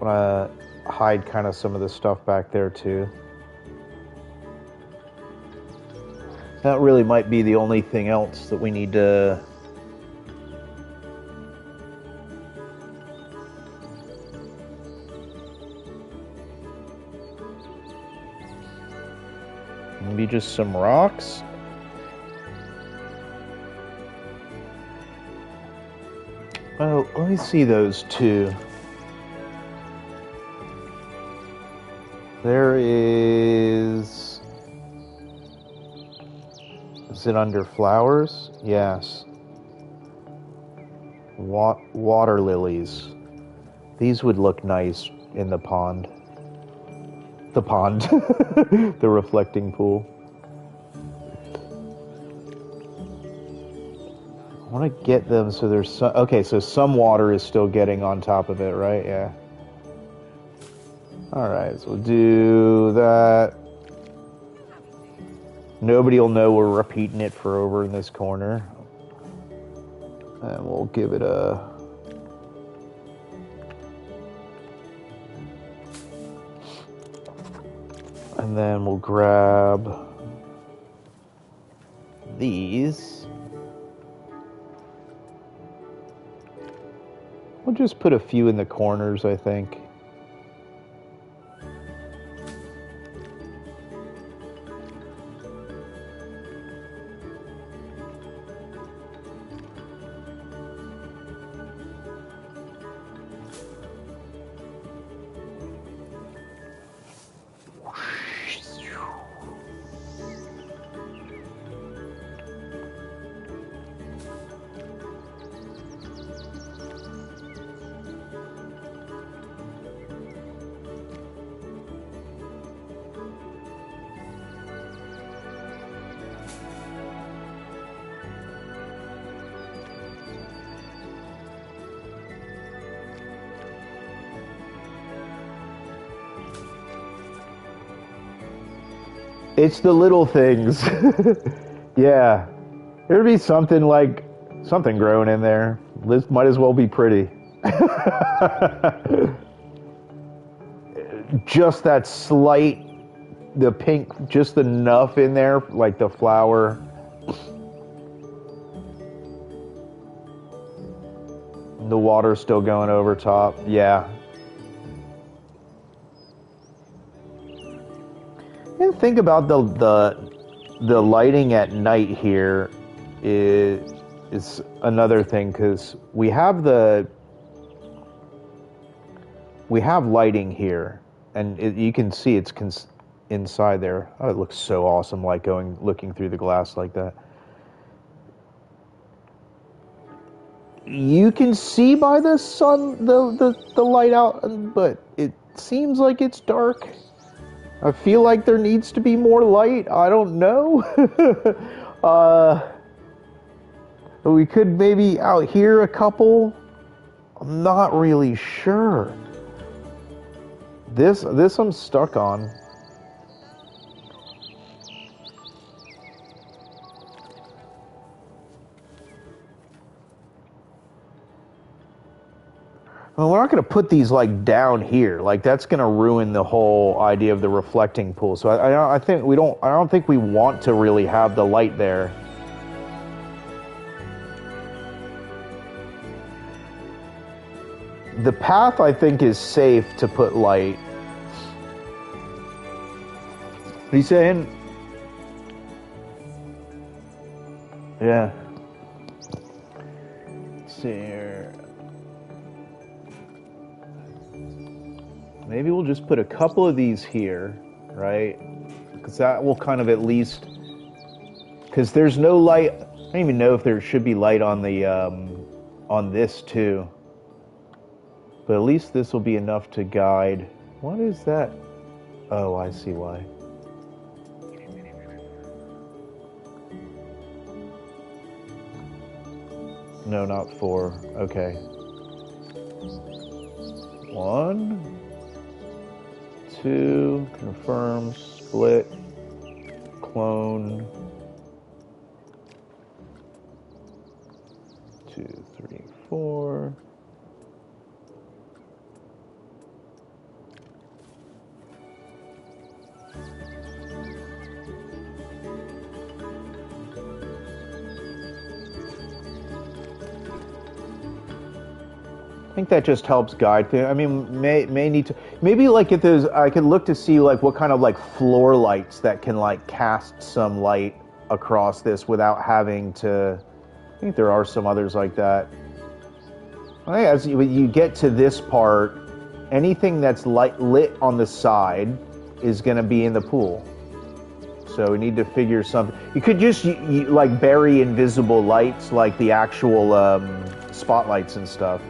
want to hide kind of some of the stuff back there, too. That really might be the only thing else that we need to... Maybe just some rocks. Oh, let me see those two. There is... Is it under flowers? Yes. Water lilies. These would look nice in the pond. The pond. The reflecting pool. I want to get them so there's some... Okay, so some water is still getting on top of it, right? Yeah. Alright, so we'll do that. Nobody will know we're repeating it for over in this corner. And we'll give it a... And then we'll grab these. We'll just put a few in the corners, I think. It's the little things. Yeah. There'd be something like, something growing in there. This might as well be pretty. Just that slight, the pink, just enough in there, like the flower. The water's still going over top. Yeah. And think about the lighting at night here is another thing, because we have lighting here, and you can see it's inside there. Oh, it looks so awesome, like looking through the glass like that. You can see by the sun the light out, but it seems like it's dark. I feel like there needs to be more light. I don't know. We could maybe out here a couple. I'm not really sure. This I'm stuck on. Well, we're not going to put these like down here. Like that's going to ruin the whole idea of the reflecting pool. So I think we don't. I don't think we want to really have the light there. The path, I think, is safe to put light. What are you saying? Yeah. Let's see here. Maybe we'll just put a couple of these here, right? Because that will kind of at least... Because there's no light... I don't even know if there should be light on the on this too. But at least this will be enough to guide. What is that? Oh, I see why. No, not 4. Okay. 1, 2, confirm, split. clone. 2, 3, 4. I think that just helps guide things. I mean, may need to maybe like if there's I could look to see like what kind of like floor lights that can like cast some light across this without having to. I think there are some others like that. I think as you get to this part, anything that's lit on the side is going to be in the pool. So we need to figure something. You could just like bury invisible lights, like the actual spotlights and stuff.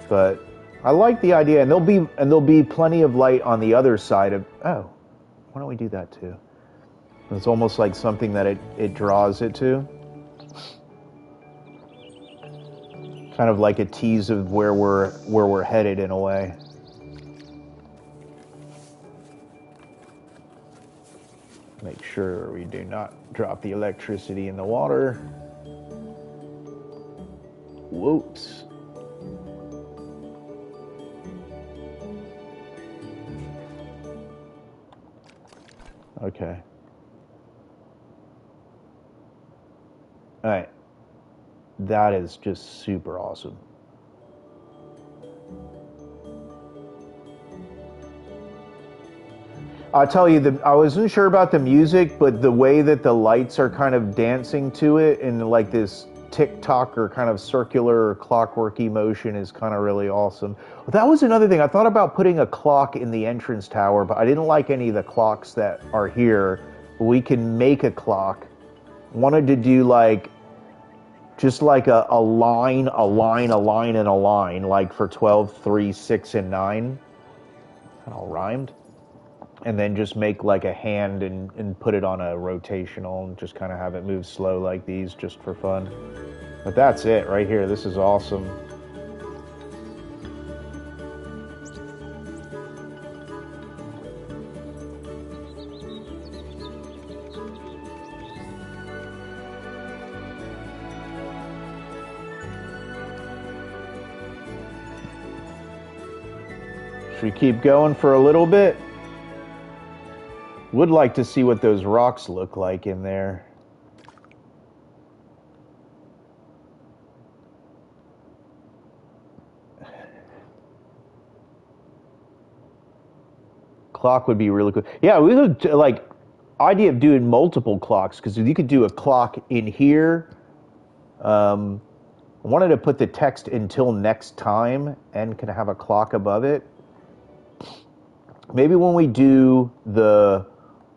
But I like the idea, and there'll be plenty of light on the other side of. Oh, why don't we do that too? It's almost like something that it draws it to. Kind of like a tease of where we're headed in a way. Make sure we do not drop the electricity in the water. Whoops. Okay. All right. That is just super awesome. I'll tell you, I wasn't sure about the music, but the way that the lights are kind of dancing to it in like this tick-tock or kind of circular or clockworky motion is kind of really awesome. That was another thing. I thought about putting a clock in the entrance tower, but I didn't like any of the clocks that are here. We can make a clock. Wanted to do like just like a line, and a line, like for 12, 3, 6, and 9. That all rhymed. And then just make like a hand and put it on a rotational and just kind of have it move slow like these just for fun. But that's it right here. This is awesome. Should we keep going for a little bit? Would like to see what those rocks look like in there. Clock would be really cool. Yeah, we could like idea of doing multiple clocks because you could do a clock in here. I wanted to put the text until next time and can have a clock above it. Maybe when we do the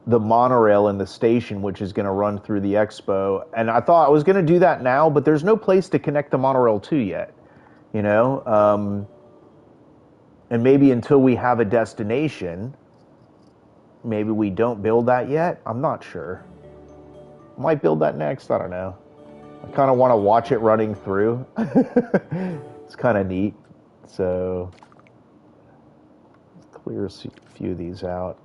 monorail in the station, which is going to run through the expo. And I thought I was going to do that now, but there's no place to connect the monorail to yet, you know? And maybe until we have a destination, maybe we don't build that yet. I'm not sure. Might build that next. I don't know. I kind of want to watch it running through. It's kind of neat. So clear a few of these out.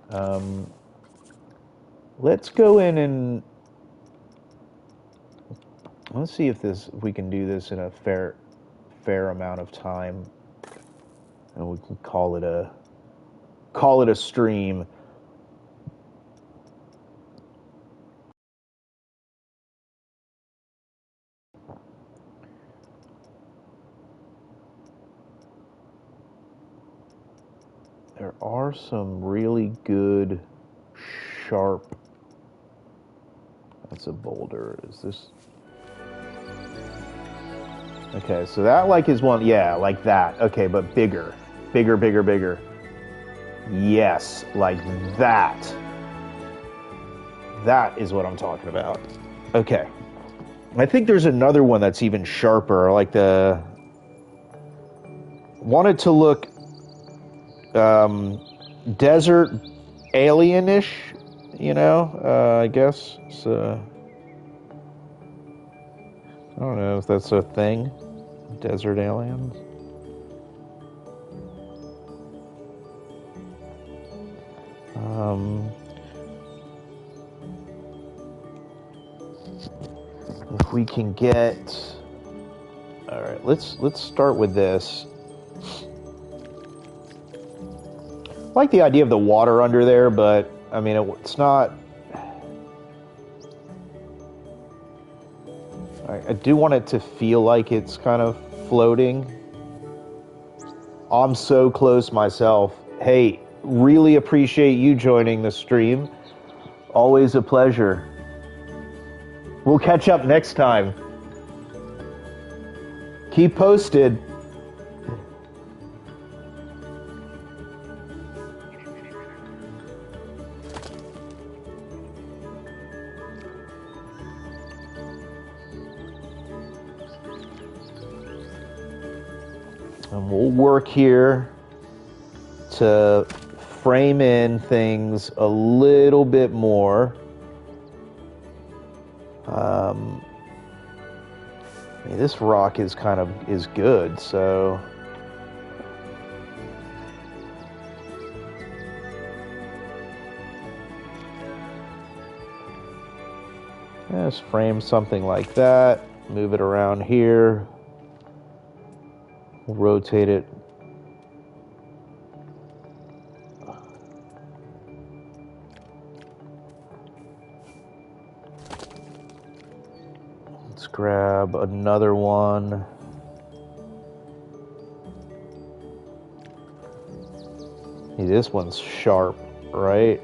Let's go in and let's see if we can do this in a fair amount of time, and we can call it a stream. There are some really good sharp. That's a boulder. Is this? Okay, so that like is one, yeah, like that. Okay, but bigger. Bigger. Yes, like that. That is what I'm talking about. Okay. I think there's another one that's even sharper, like the... Wanted to look desert alien-ish, you know, I guess. So, I don't know if that's a thing. Desert aliens. we can get... All right, let's start with this. I like the idea of the water under there, but I mean, it's not... I do want it to feel like it's kind of floating. I'm so close myself. Hey, really appreciate you joining the stream. Always a pleasure. We'll catch up next time. Keep posted. And we'll work here to frame in things a little bit more. I mean, this rock is good, so just frame something like that. Move it around here. We'll rotate it. Let's grab another one. Hey, this one's sharp, right?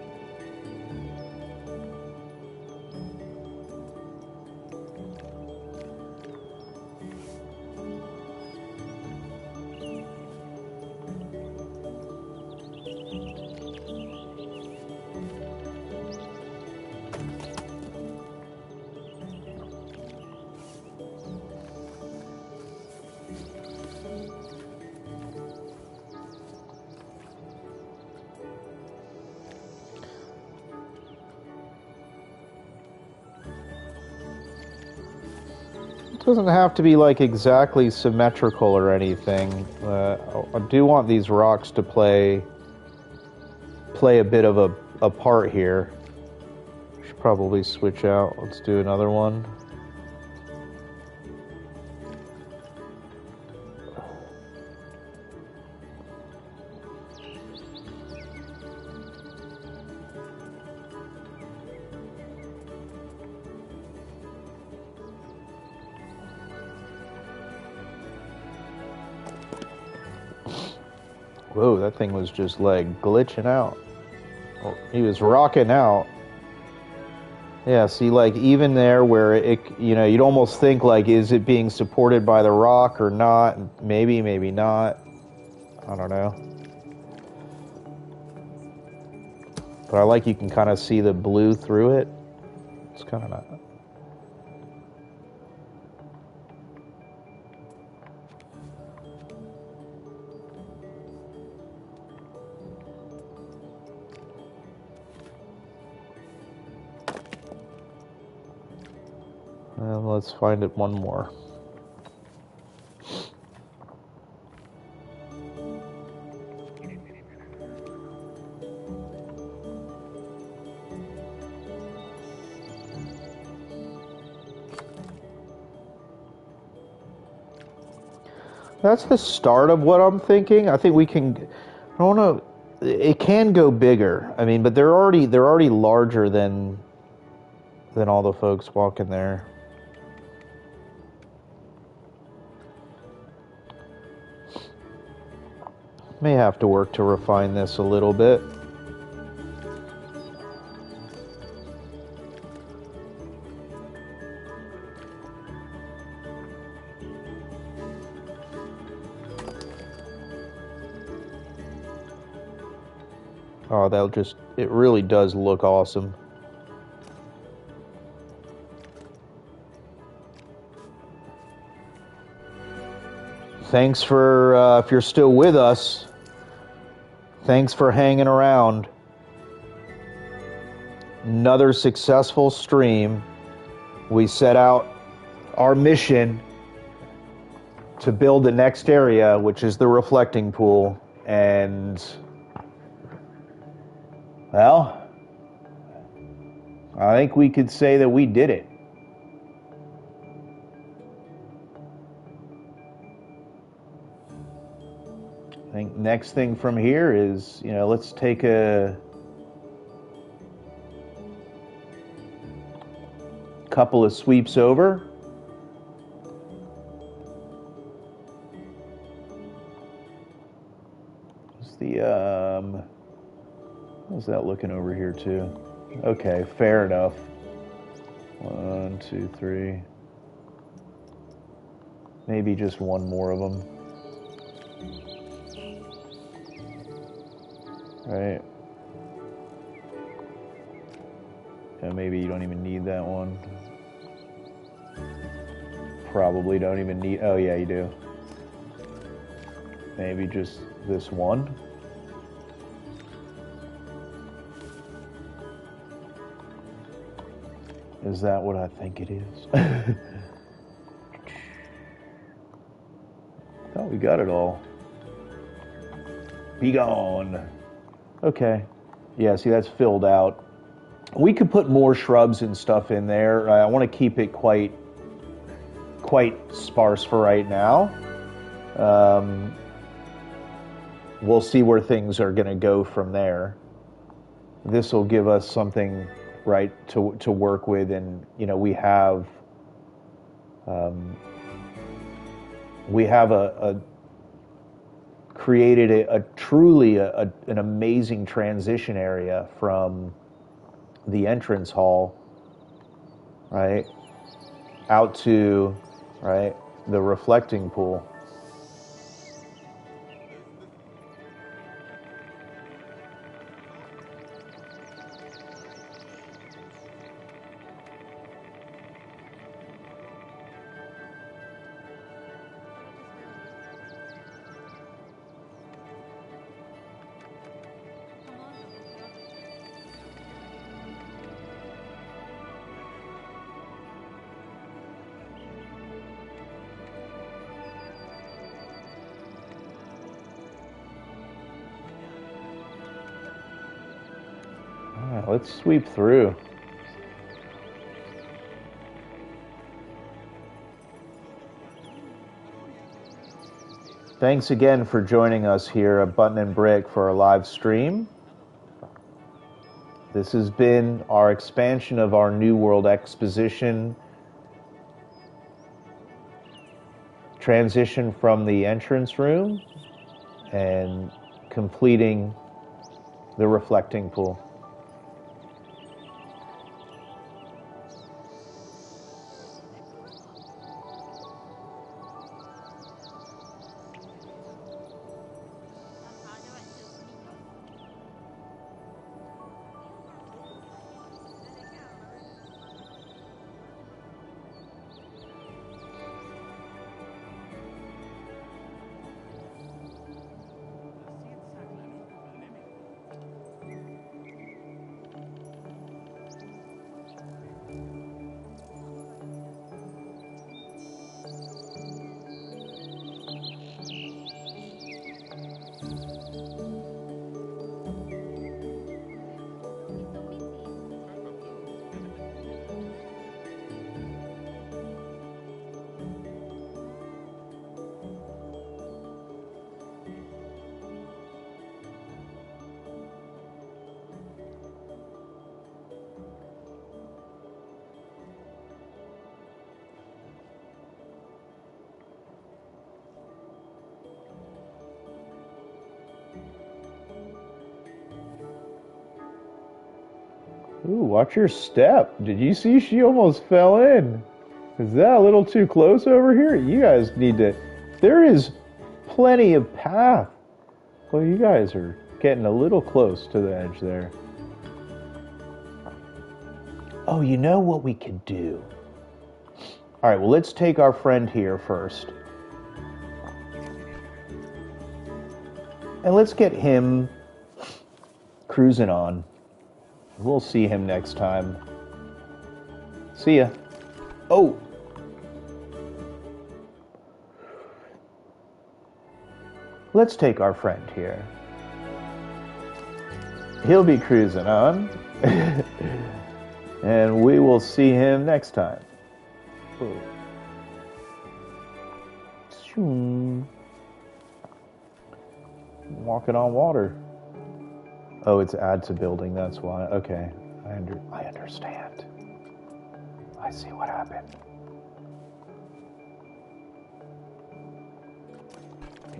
Doesn't have to be like exactly symmetrical or anything. I do want these rocks to play a bit of a part here. Should probably switch out. Let's do another one. Whoa, that thing was just like glitching out. Oh, he was rocking out. Yeah, see, like even there where it, you'd almost think like, is it being supported by the rock or not? Maybe, maybe not. I don't know. But I like you can kind of see the blue through it. It's kind of not. Let's find it one more. That's the start of what I'm thinking. I think we can. I don't know. It can go bigger. I mean, but they're already larger than all the folks walking there. May have to work to refine this a little bit. Oh, it really does look awesome. Thanks for, if you're still with us, thanks for hanging around. Another successful stream. We set out our mission to build the next area, which is the reflecting pool. And, well, I think we could say that we did it. think next thing from here is, you know, let's take a couple of sweeps over. How's that looking over here too? Okay, fair enough. 1, 2, 3. Maybe just one more of them. Right. And maybe you don't even need that one. Probably don't even need, oh yeah, you do. Maybe just this one. Is that what I think it is? Thought we got it all. Be gone. Okay. Yeah, see, that's filled out. We could put more shrubs and stuff in there. I want to keep it quite sparse for right now. We'll see where things are going to go from there. This will give us something, right, to work with, and you know we have created a truly an amazing transition area from the entrance hall, right, out to, right, the reflecting pool. Let's sweep through. Thanks again for joining us here at Button and Brick for our live stream. This has been our expansion of our New World Exposition. Transition from the entrance room and completing the reflecting pool. Ooh, watch your step. Did you see she almost fell in? Is that a little too close over here? You guys need to... There is plenty of path. Well, you guys are getting a little close to the edge there. Oh, you know what we could do? All right, well, let's take our friend here first. And let's get him cruising on. We'll see him next time. See ya. Oh! Let's take our friend here. He'll be cruising on. And we will see him next time. Walking on water. Oh, it's add to building, that's why. Okay, I understand. I see what happened.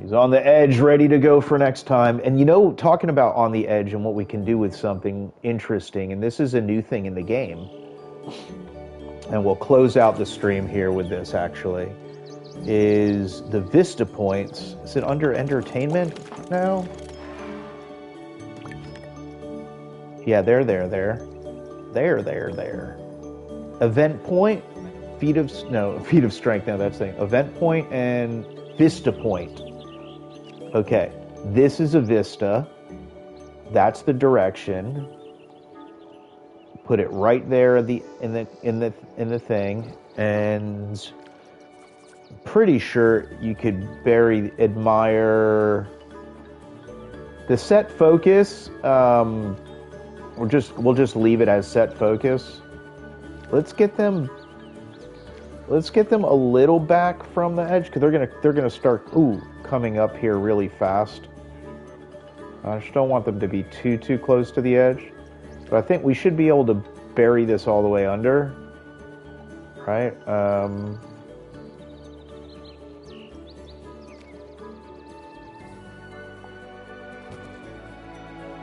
He's on the edge, ready to go for next time. And you know, talking about on the edge and what we can do with something interesting, and this is a new thing in the game, and we'll close out the stream here with this actually, is the Vista points. Is it under entertainment now? Yeah, there. Event point, feet of strength. Now that's the thing. Event point and Vista point. Okay, this is a Vista. That's the direction. Put it right there in the thing, and I'm pretty sure you could admire the set focus. We'll just leave it as set focus. Let's get them a little back from the edge, because they're gonna start coming up here really fast. I just don't want them to be too close to the edge, but I think we should be able to bury this all the way under, right?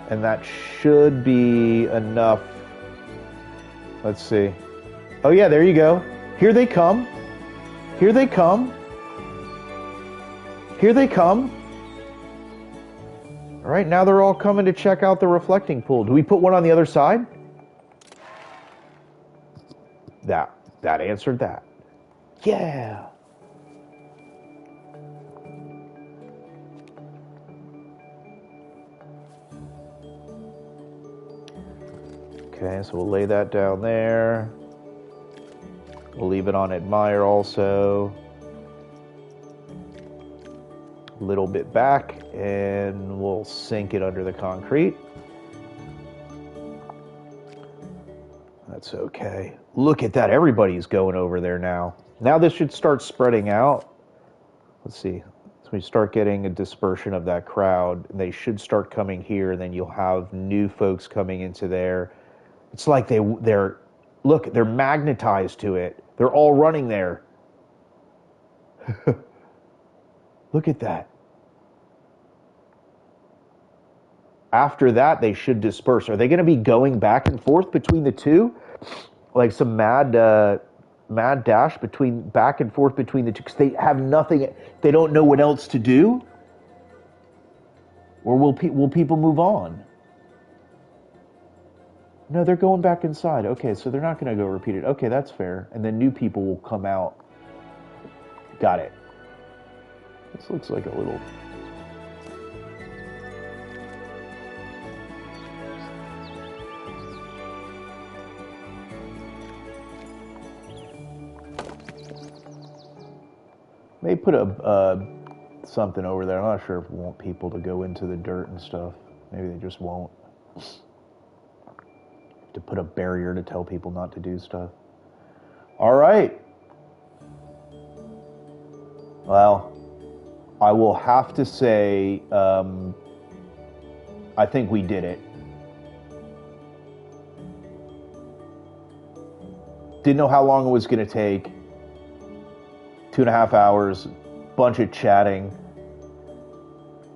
And that should be enough. Let's see. Oh yeah, there you go. Here they come. Here they come. Here they come. All right, now they're all coming to check out the reflecting pool. Do we put one on the other side? That answered that. Yeah. Okay, so we'll lay that down there. We'll leave it on admire also. A little bit back, and we'll sink it under the concrete. That's okay. Look at that, everybody's going over there now. Now this should start spreading out. Let's see. So we start getting a dispersion of that crowd. They should start coming here, and then you'll have new folks coming into there. It's like they're magnetized to it. They're all running there. Look at that. After that, they should disperse. Are they going to be going back and forth between the two? Like some mad dash back and forth between the two, because they have nothing. They don't know what else to do? Or will people move on? No, they're going back inside. Okay, so they're not going to go repeat it. Okay, that's fair. And then new people will come out. Got it. This looks like a little... Maybe put something over there. I'm not sure if we want people to go into the dirt and stuff. Maybe they just won't. To put a barrier to tell people not to do stuff. All right. Well, I will have to say, I think we did it. Didn't know how long it was going to take. 2.5 hours, bunch of chatting,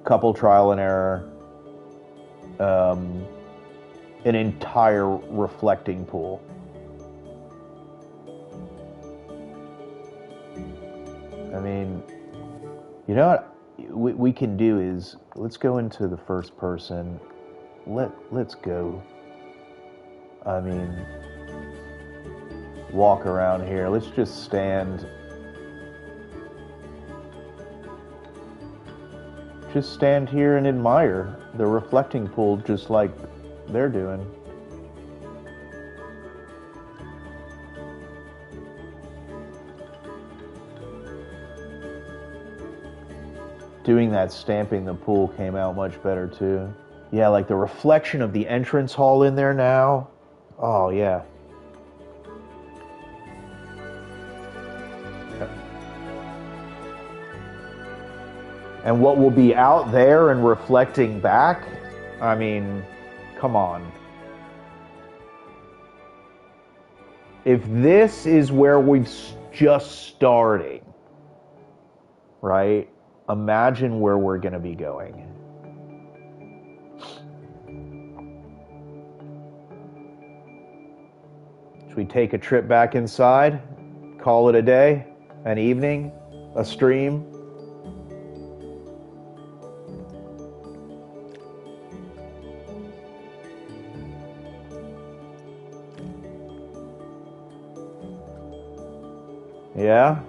couple trial and error, an entire reflecting pool. I mean, you know what we can do is, let's go into the first person. Let's go. I mean, walk around here. Let's just stand. Just stand here and admire the reflecting pool, just like they're doing. Doing that stamping the pool came out much better too. Yeah, like the reflection of the entrance hall in there now. Oh yeah. And what will be out there and reflecting back, I mean, come on. If this is where we're just starting, right? Imagine where we're going to be going. Should we take a trip back inside? Call it a day? An evening? A stream? Yeah?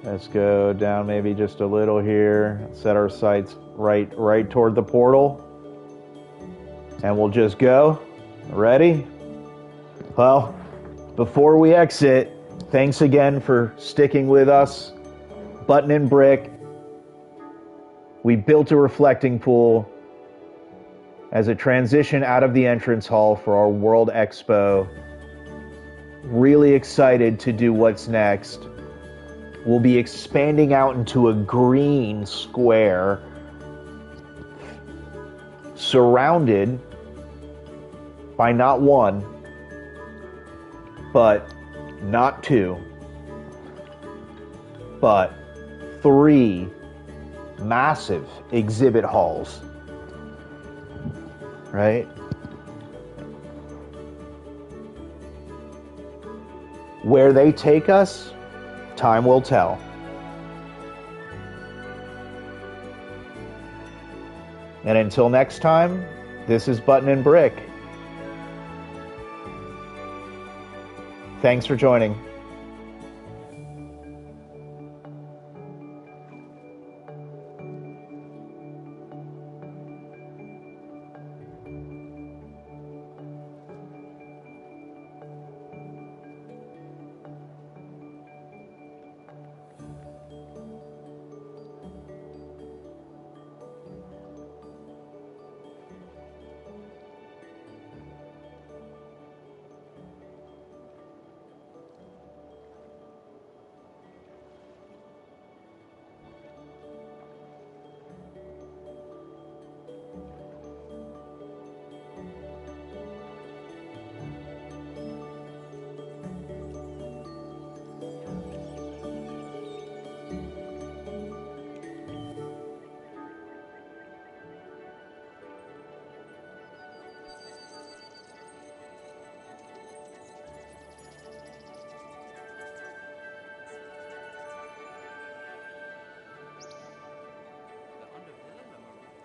Let's go down maybe just a little here. Set our sights right toward the portal. And we'll just go. Ready? Well, before we exit, thanks again for sticking with us. Button and Brick. We built a reflecting pool as a transition out of the entrance hall for our World Expo. Really excited to do what's next. We'll be expanding out into a green square surrounded by not one, but not two, but 3 massive exhibit halls, right? Where they take us, time will tell. And until next time, this is Button and Brick. Thanks for joining.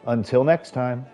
Until next time.